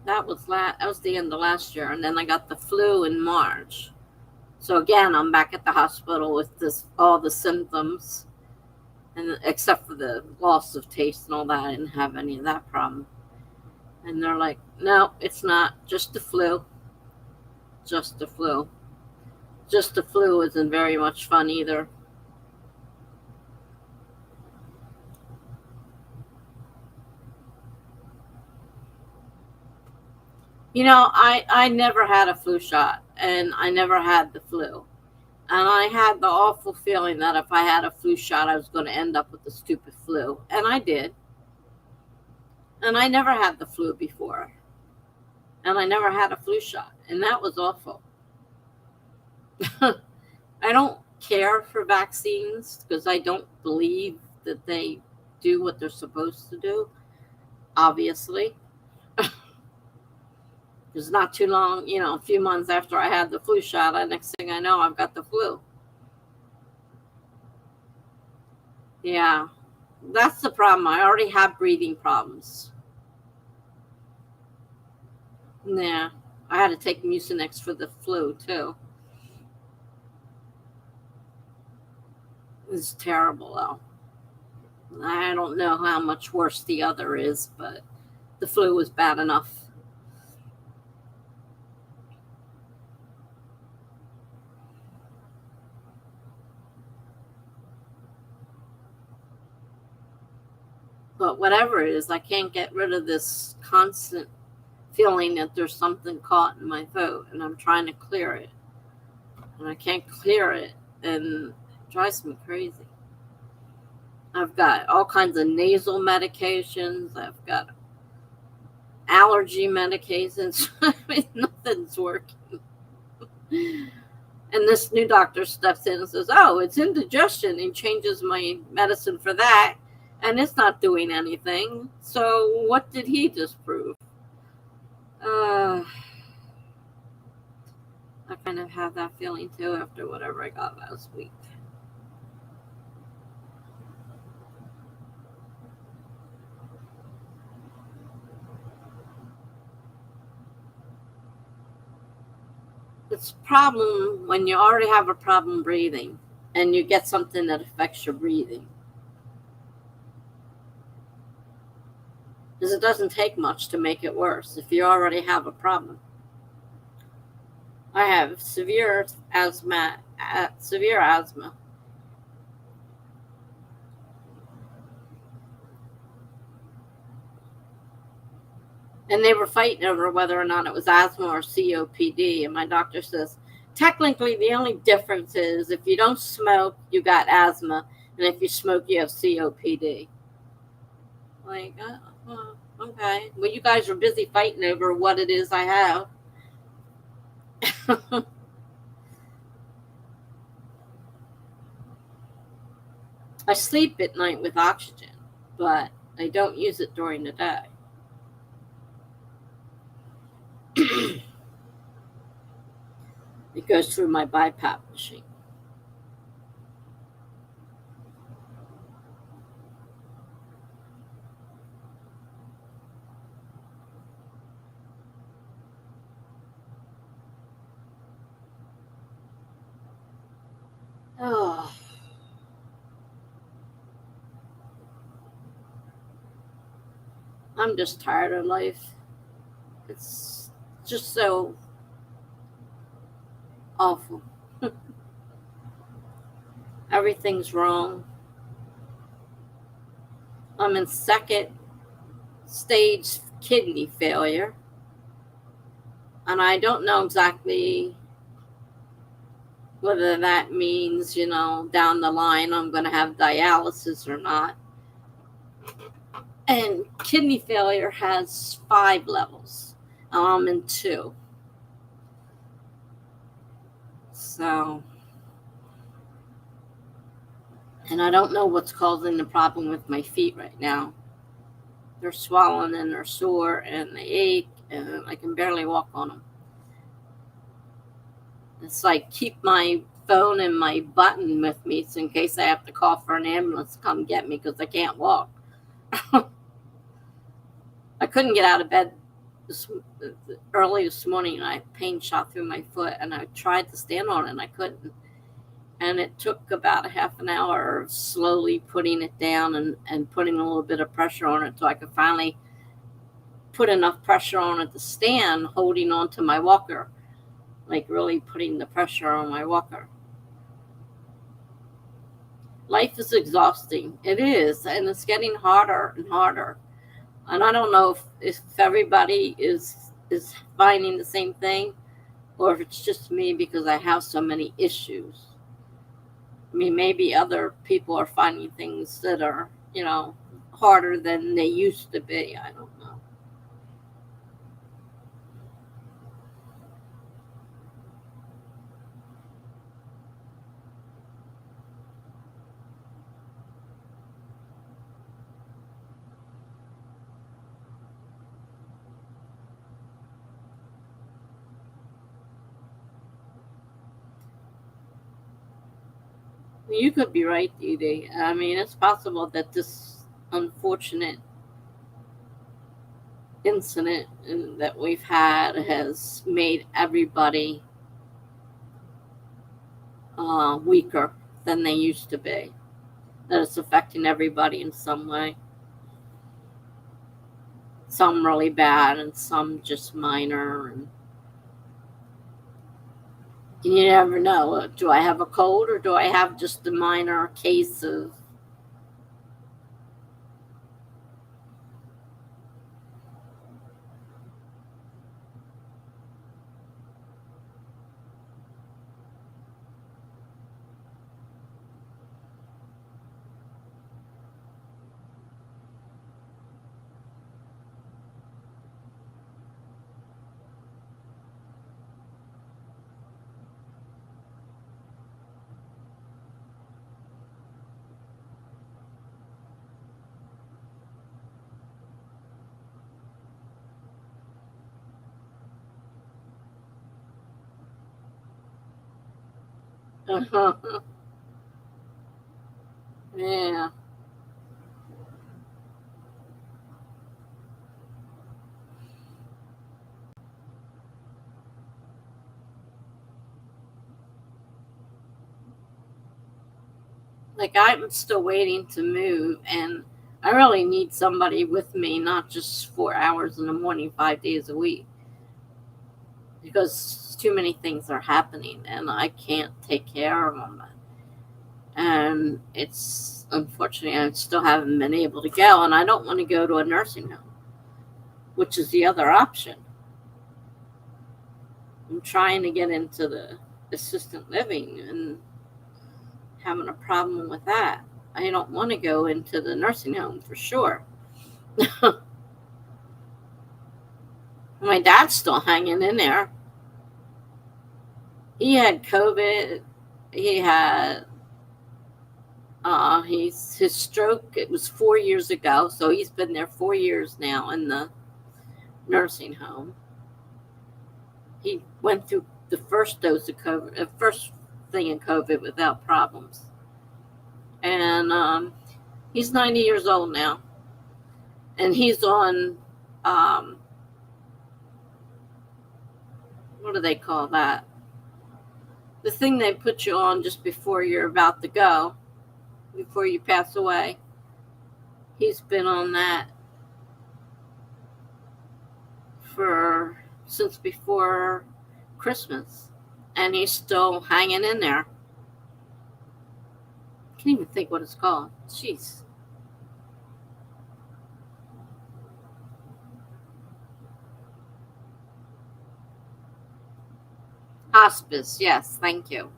That was the end of last year. And then I got the flu in March. So, again, I'm back at the hospital with all the symptoms. And except for the loss of taste and all that, I didn't have any of that problem. And they're like, no, it's not. Just the flu. Just the flu. Just the flu isn't very much fun either. You know, I never had a flu shot, and I never had the flu. And I had the awful feeling that if I had a flu shot, I was going to end up with the stupid flu. And I did. And I never had the flu before. And I never had a flu shot. And that was awful. I don't care for vaccines because I don't believe that they do what they're supposed to do, obviously. It's not too long, a few months after I had the flu shot, next thing I know, I've got the flu. Yeah, that's the problem. I already have breathing problems. Yeah, I had to take Mucinex for the flu, too. It's terrible, though. I don't know how much worse the other is, but the flu was bad enough. But whatever it is, I can't get rid of this constant feeling that there's something caught in my throat, and I'm trying to clear it. And I can't clear it, and it drives me crazy. I've got all kinds of nasal medications. I've got allergy medications. I mean, nothing's working. And this new doctor steps in and says, oh, it's indigestion, and changes my medicine for that. And it's not doing anything. So what did he disprove? I kind of have that feeling too after whatever I got last week. It's a problem when you already have a problem breathing and you get something that affects your breathing. Because it doesn't take much to make it worse if you already have a problem. I have severe asthma. And they were fighting over whether or not it was asthma or COPD. And my doctor says, technically, the only difference is if you don't smoke, you got asthma. And if you smoke, you have COPD. Like, okay. Well, you guys are busy fighting over what it is I have. I sleep at night with oxygen, but I don't use it during the day. It goes through my BiPAP machine. Oh. I'm just tired of life. It's just so awful. Everything's wrong. I'm in second stage kidney failure. And I don't know exactly whether that means, down the line I'm going to have dialysis or not. And kidney failure has 5 levels. I'm in 2. So, and I don't know what's causing the problem with my feet right now. They're swollen and they're sore and they ache, and I can barely walk on them. It's like keep my phone and my button with me so in case I have to call for an ambulance to come get me because I can't walk. I couldn't get out of bed early this morning. Pain shot through my foot, and I tried to stand on it, and I couldn't. And it took about a half an hour of slowly putting it down and putting a little bit of pressure on it so I could finally put enough pressure on it to stand, holding on to my walker, like really putting the pressure on my walker. Life is exhausting. It is, and it's getting harder and harder. And I don't know if everybody is finding the same thing, or if it's just me because I have so many issues. I mean, maybe other people are finding things that are, harder than they used to be. I don't know. You could be right, Dee Dee. I mean, it's possible that this unfortunate incident that we've had has made everybody weaker than they used to be. That it's affecting everybody in some way. Some really bad and some just minor. And you never know. Do I have a cold or do I have just a minor case of yeah. Like I'm still waiting to move, and I really need somebody with me, not just 4 hours in the morning, 5 days a week, because too many things are happening and I can't take care of them. And it's unfortunately I still haven't been able to go, and I don't want to go to a nursing home, which is the other option. I'm trying to get into the assisted living and having a problem with that. I don't want to go into the nursing home for sure. My dad's still hanging in there. He had COVID. He had his stroke. It was 4 years ago, so he's been there 4 years now in the nursing home. He went through the first dose of COVID, the first thing in COVID without problems. And he's 90 years old now. And he's on, what do they call that? The thing they put you on just before you're about to go, before you pass away. He's been on that since before Christmas, and he's still hanging in there. I can't even think what it's called. Jeez. Hospice, yes, thank you.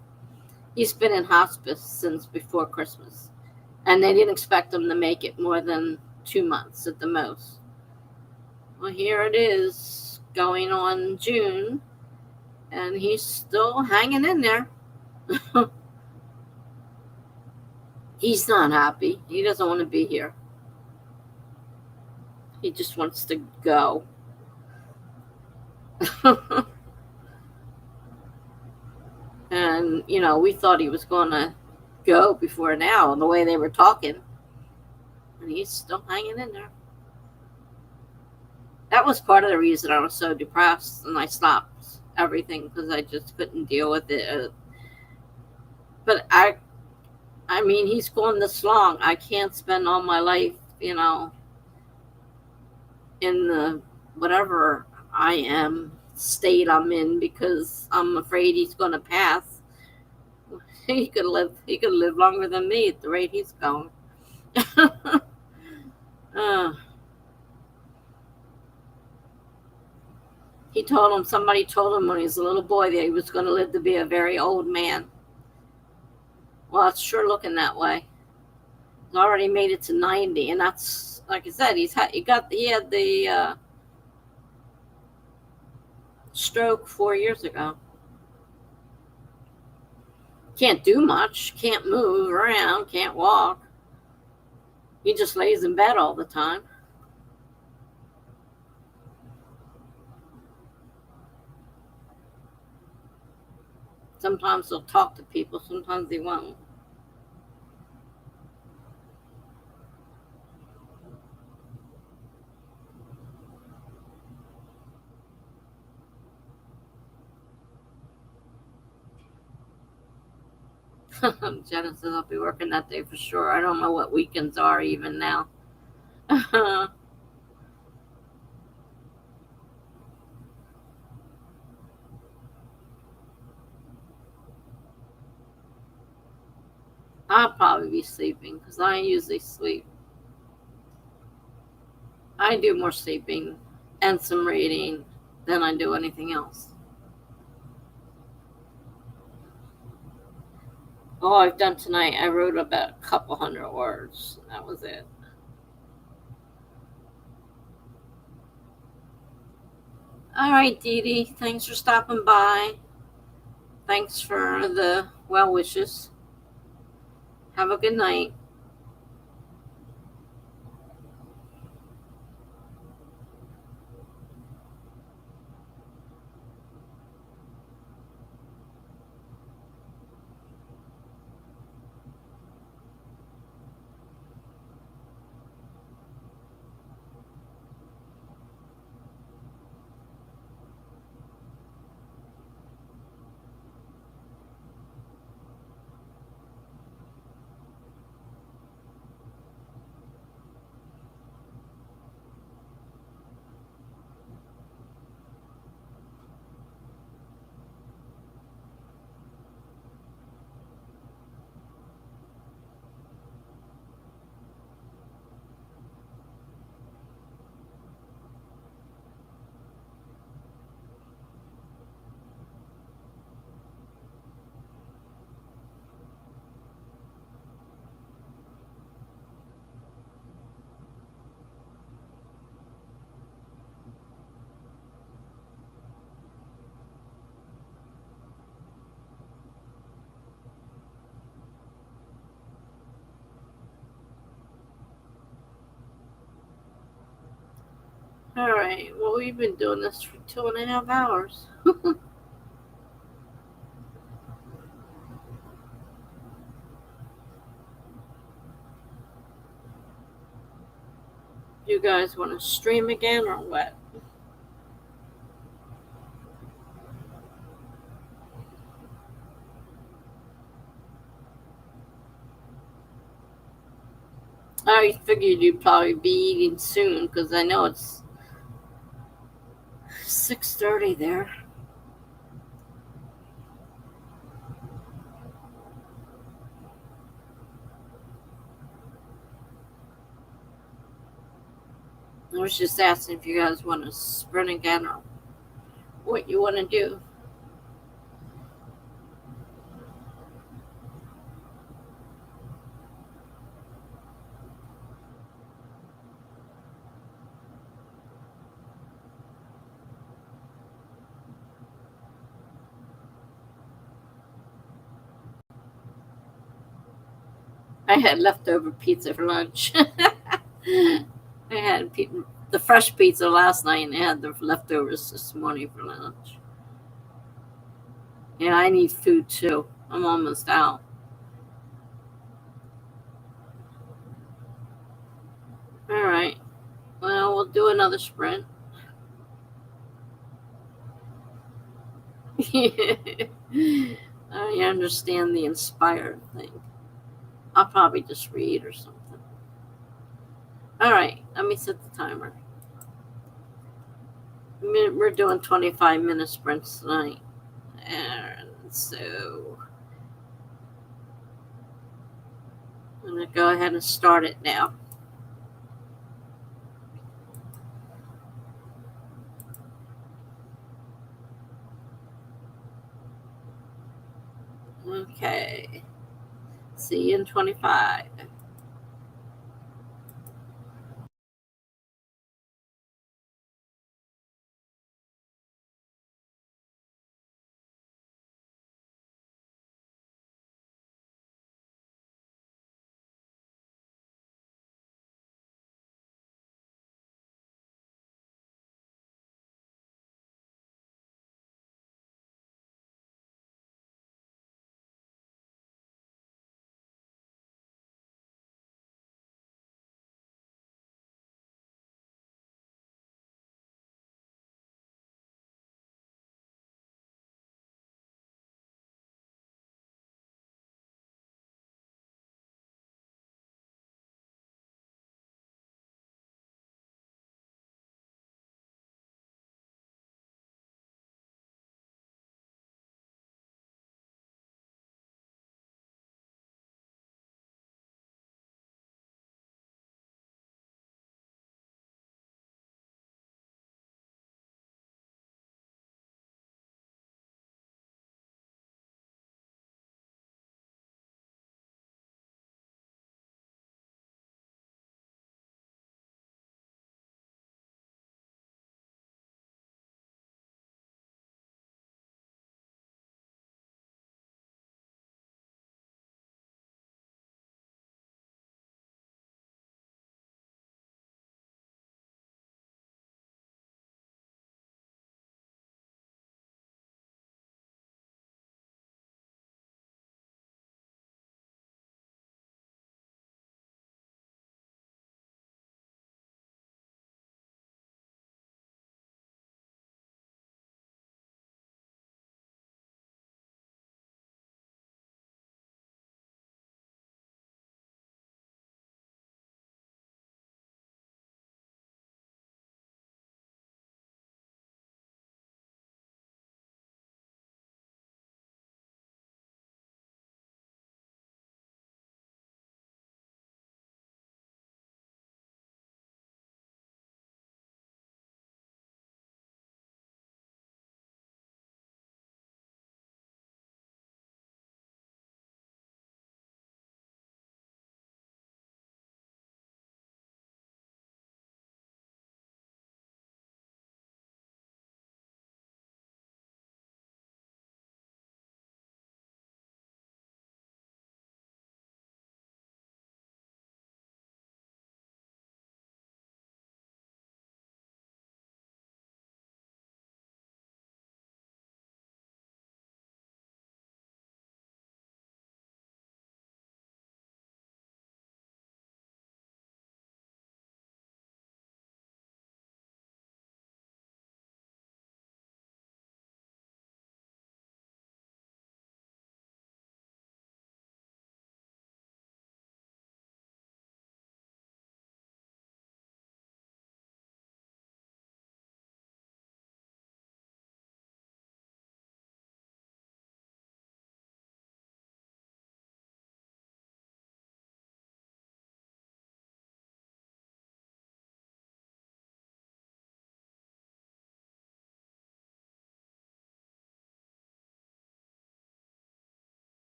He's been in hospice since before Christmas, and they didn't expect him to make it more than 2 months at the most. Well, here it is, going on June, and he's still hanging in there. He's not happy. He doesn't want to be here. He just wants to go. And, we thought he was going to go before now, the way they were talking. And he's still hanging in there. That was part of the reason I was so depressed and I stopped everything, because I just couldn't deal with it. But I mean, he's gone this long. I can't spend all my life, in the whatever I am state I'm in, because I'm afraid he's going to pass. He could live longer than me at the rate he's going. Somebody told him when he was a little boy that he was going to live to be a very old man. Well, it's sure looking that way. He's already made it to 90, and that's, like I said, he had the stroke 4 years ago. Can't do much, can't move around, can't walk. He just lays in bed all the time. Sometimes he'll talk to people, sometimes he won't. Jenna says I'll be working that day for sure. I don't know what weekends are even now. I'll probably be sleeping, because I usually sleep. I do more sleeping and some reading than I do anything else. All I've done tonight, I wrote about a couple hundred words. That was it. All right, Dee Dee, thanks for stopping by. Thanks for the well wishes. Have a good night. All right, well, we've been doing this for 2.5 hours. You guys want to stream again or what? I figured you'd probably be eating soon, because I know it's 6:30 there. I was just asking if you guys want to sprint again or what you want to do. I had leftover pizza for lunch. I had the fresh pizza last night and they had the leftovers this morning for lunch. Yeah, I need food too. I'm almost out. All right. Well, we'll do another sprint. I understand the inspired thing. I'll probably just read or something. All right, let me set the timer. We're doing 25-minute sprints tonight. And so I'm going to go ahead and start it now. Okay. See you in 25.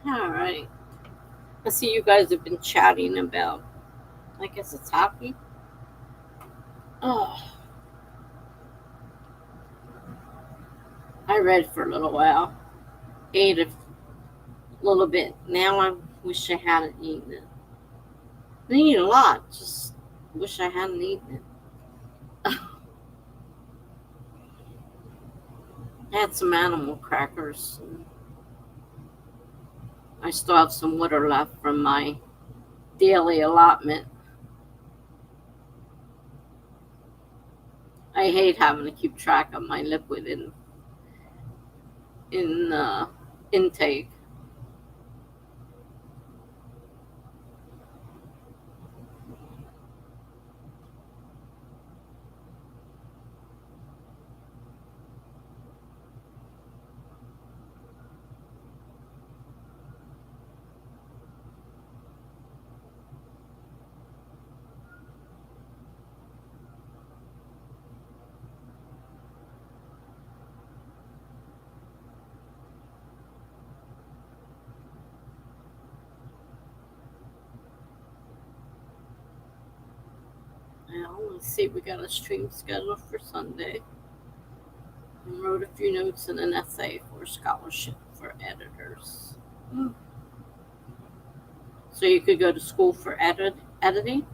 All right. I see you guys have been chatting about, I guess it's hockey. Oh, I read for a little while, ate a little bit. Now I wish I hadn't eaten it. I eat a lot, just wish I hadn't eaten it. I had some animal crackers. I still have some water left from my daily allotment. I hate having to keep track of my liquid in intake. Now, let's see, we got a stream scheduled for Sunday. I wrote a few notes and an essay for scholarship for editors. So you could go to school for editing?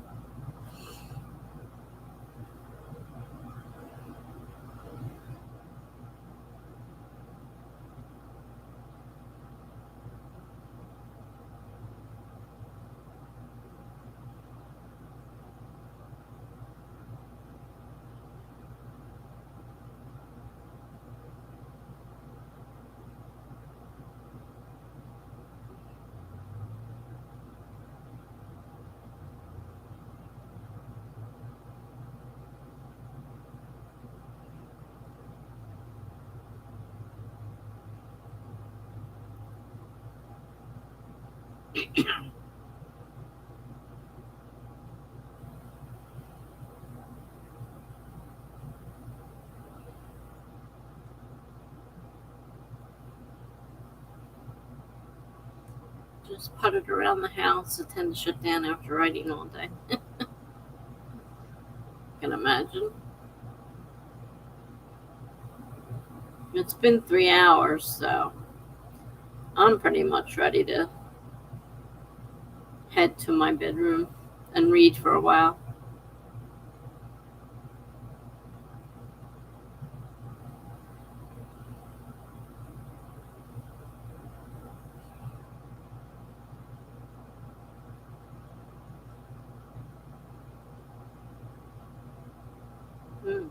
Just putted around the house. I tend to shut down after writing all day. Can imagine. It's been 3 hours, so I'm pretty much ready to head to my bedroom and read for a while. Hmm.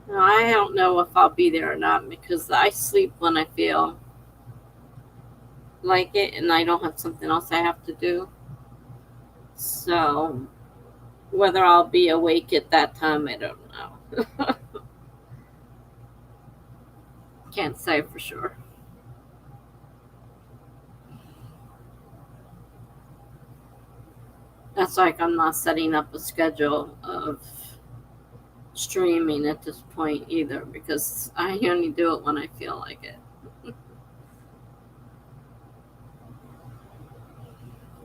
Now, I don't know if I'll be there or not because I sleep when I feel like it and I don't have something else I have to do. So, whether I'll be awake at that time, I don't know. Can't say for sure. That's like I'm not setting up a schedule of streaming at this point either because I only do it when I feel like it.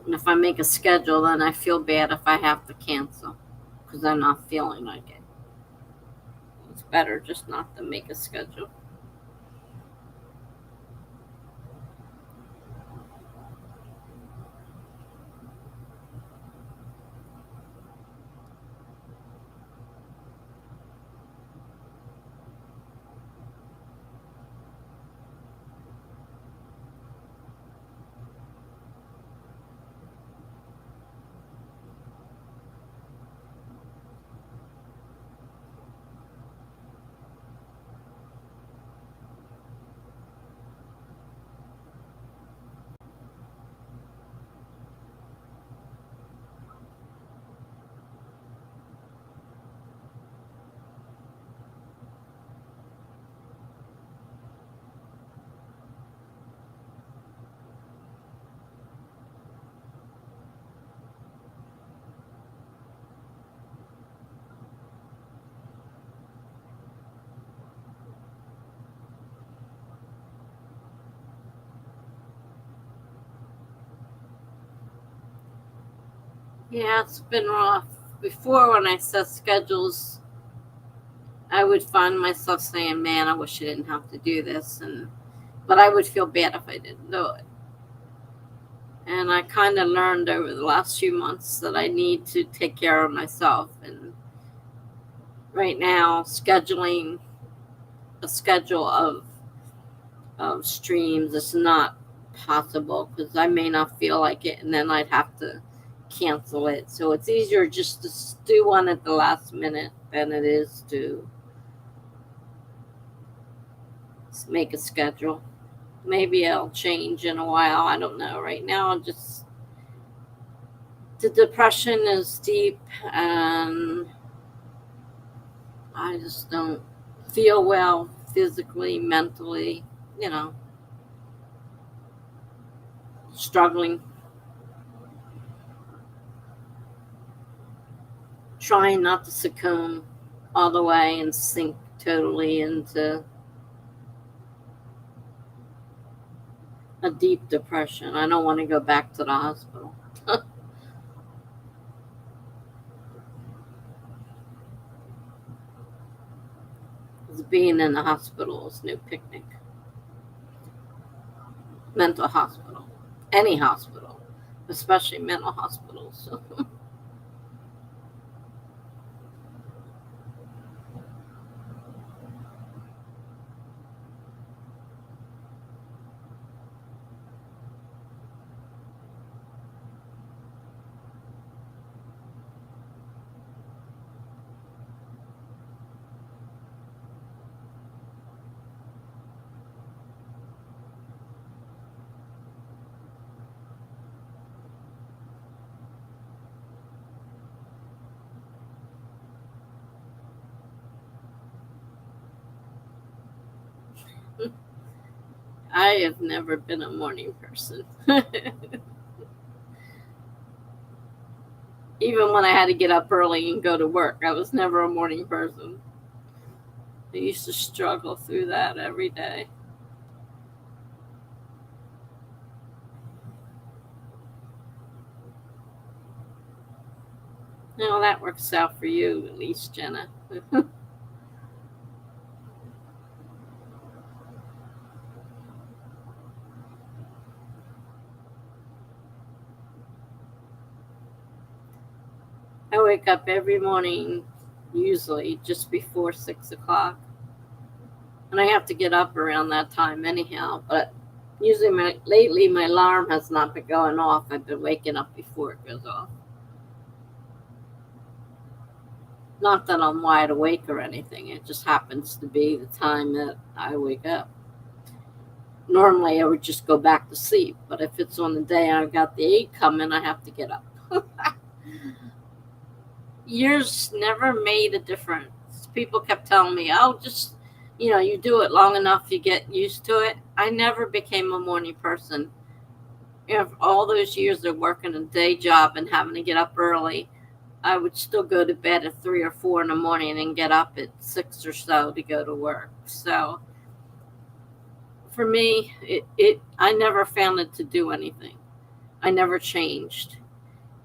And if I make a schedule, then I feel bad if I have to cancel because I'm not feeling like it. It's better just not to make a schedule. Yeah, it's been rough. Before, when I set schedules, I would find myself saying, man, I wish I didn't have to do this. But I would feel bad if I didn't do it. And I kind of learned over the last few months that I need to take care of myself. And right now, scheduling a schedule of streams is not possible because I may not feel like it, and then I'd have to cancel it. So it's easier just to do one at the last minute than it is to make a schedule. Maybe it'll change in a while. I don't know. Right now, just the depression is deep, and I just don't feel well physically, mentally, struggling, trying not to succumb all the way and sink totally into a deep depression. I don't want to go back to the hospital. Being in the hospital is no picnic. Mental hospital. Any hospital. Especially mental hospitals. I have never been a morning person. Even when I had to get up early and go to work, I was never a morning person. I used to struggle through that every day. Now that works out for you, at least, Jenna. I wake up every morning, usually just before 6 o'clock. And I have to get up around that time anyhow. But usually, lately, my alarm has not been going off. I've been waking up before it goes off. Not that I'm wide awake or anything. It just happens to be the time that I wake up. Normally, I would just go back to sleep. But if it's on the day I've got the 8 coming, I have to get up. Years never made a difference. People kept telling me, oh, just, you do it long enough, you get used to it. I never became a morning person. All those years of working a day job and having to get up early, I would still go to bed at 3 or 4 in the morning and get up at 6 or so to go to work. So for me, I never found it to do anything. I never changed.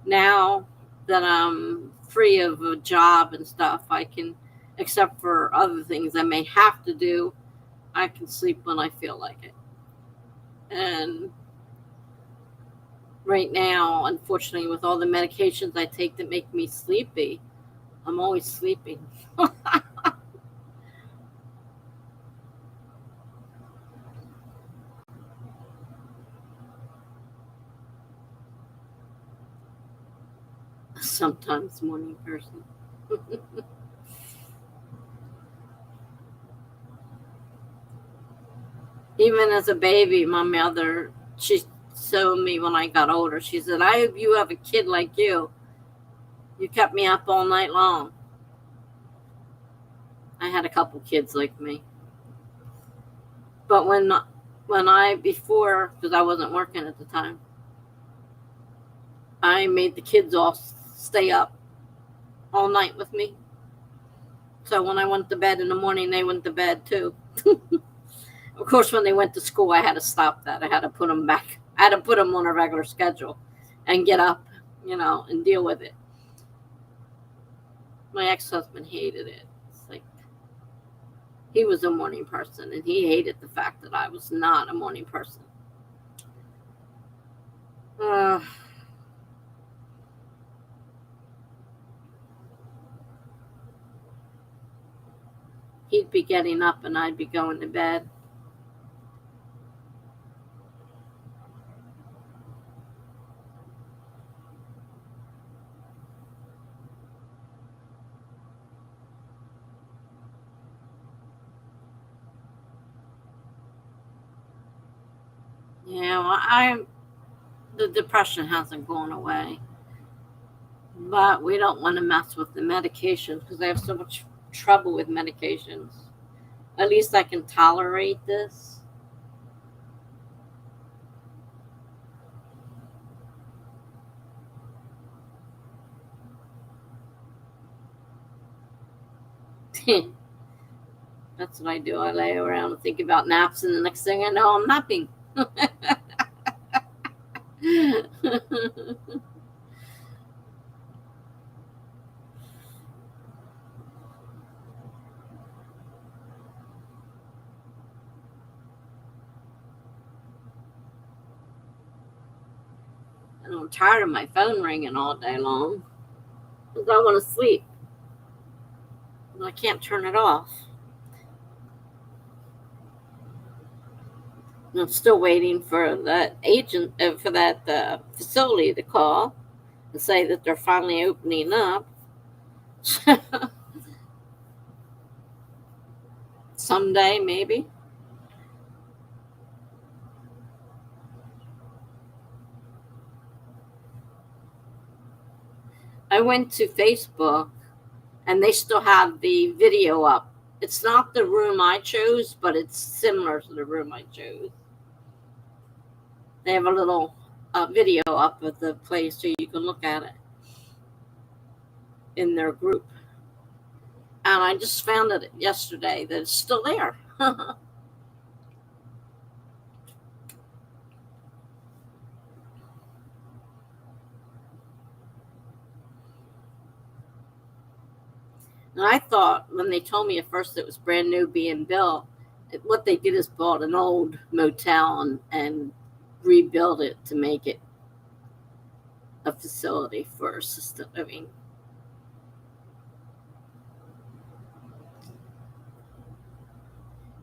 Now that I'm free of a job and stuff, I can, except for other things I may have to do, I can sleep when I feel like it. And right now, unfortunately, with all the medications I take that make me sleepy, I'm always sleeping. Sometimes morning person. Even as a baby, my mother, she told me when I got older, she said, I hope you have a kid like you. You kept me up all night long. I had a couple kids like me. But before, because I wasn't working at the time, I made the kids all stay up all night with me. So when I went to bed in the morning, they went to bed too. Of course, when they went to school, I had to stop that. I had to put them back. I had to put them on a regular schedule and get up, and deal with it. My ex-husband hated it. It's like he was a morning person, and he hated the fact that I was not a morning person. He'd be getting up and I'd be going to bed. The depression hasn't gone away, but we don't want to mess with the medications because I have so much trouble with medications. At least I can tolerate this. That's what I do. I lay around and think about naps, and the next thing I know, I'm napping. And I'm tired of my phone ringing all day long because I want to sleep. I can't turn it off. And I'm still waiting for that agent, for that facility to call and say that they're finally opening up. Someday, maybe. I went to Facebook and they still have the video up. It's not the room I chose, but it's similar to the room I chose. They have a little video up of the place so you can look at it in their group. And I just found it yesterday that it's still there. And I thought when they told me at first it was brand new being built, what they did is bought an old motel and rebuild it to make it a facility for assisted living.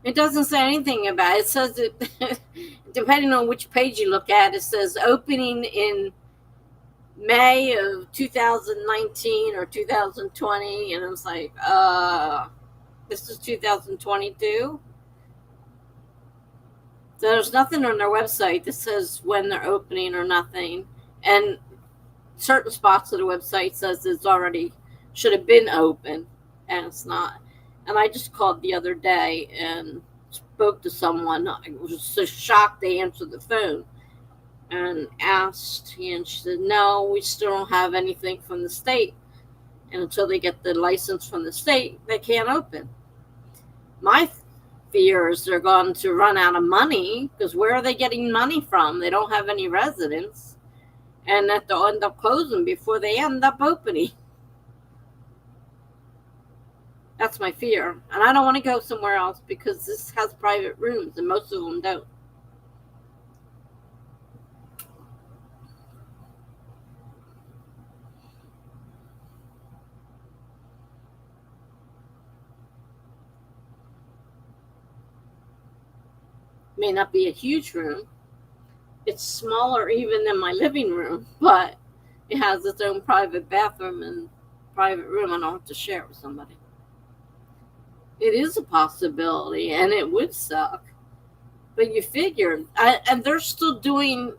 It doesn't say anything about it. It says that depending on which page you look at, it says opening in May of 2019 or 2020, and I was like, this is 2022. So there's nothing on their website that says when they're opening or nothing. And certain spots of the website says it's already should have been open, and it's not. And I just called the other day and spoke to someone. I was so shocked they answered the phone and asked, and she said, no, we still don't have anything from the state. And until they get the license from the state, they can't open. My fear is they're going to run out of money, because where are they getting money from? They don't have any residents, and that they'll end up closing before they end up opening. That's my fear. And I don't want to go somewhere else because this has private rooms and most of them don't. May not be a huge room. It's smaller even than my living room, but it has its own private bathroom and private room. I don't have to share it with somebody. It is a possibility, and it would suck. But you figure, and they're still doing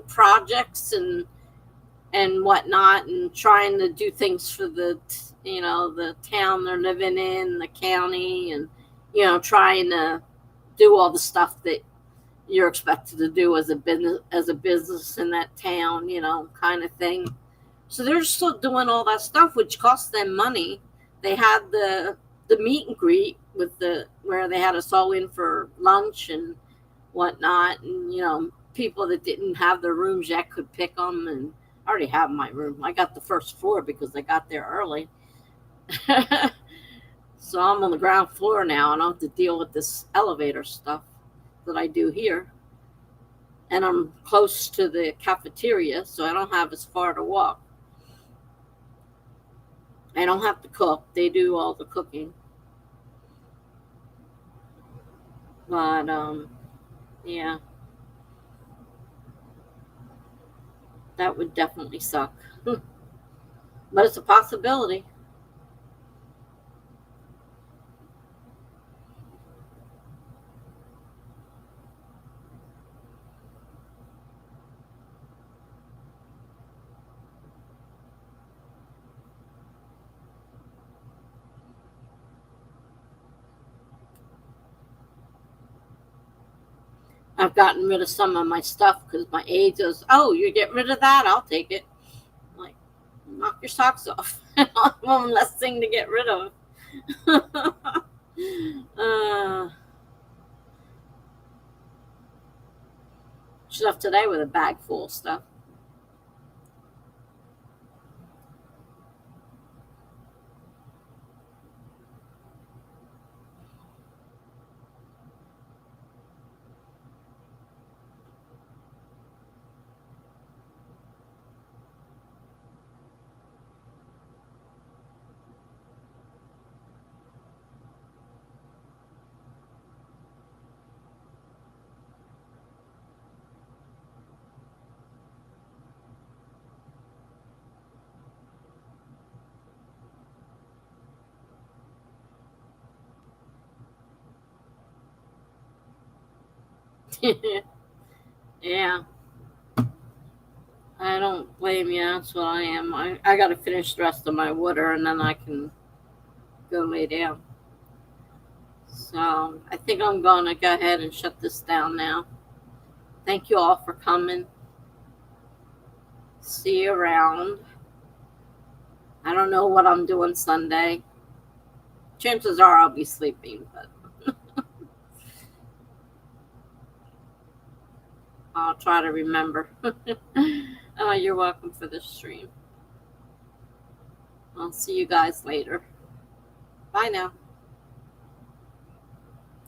projects and whatnot, and trying to do things for the town they're living in, the county, and trying to do all the stuff that you're expected to do as a business in that town, kind of thing. So they're still doing all that stuff, which costs them money. They had the meet and greet with where they had us all in for lunch and whatnot, and people that didn't have their rooms yet could pick them, and I already have my room. I got the first floor because I got there early. So I'm on the ground floor now, and I have to deal with this elevator stuff that I do here. And I'm close to the cafeteria, so I don't have as far to walk. I don't have to cook. They do all the cooking. But, yeah, that would definitely suck. But it's a possibility. I've gotten rid of some of my stuff because my aide goes, "Oh, you get rid of that? I'll take it." I'm like, knock your socks off. One less thing to get rid of. She left today with a bag full of stuff. Yeah, I don't blame you. That's what I am. I got to finish the rest of my water and then I can go lay down. So I think I'm going to go ahead and shut this down now. Thank you all for coming. See you around. I don't know what I'm doing Sunday. Chances are I'll be sleeping, but I'll try to remember. Oh, you're welcome for this stream. I'll see you guys later. Bye now.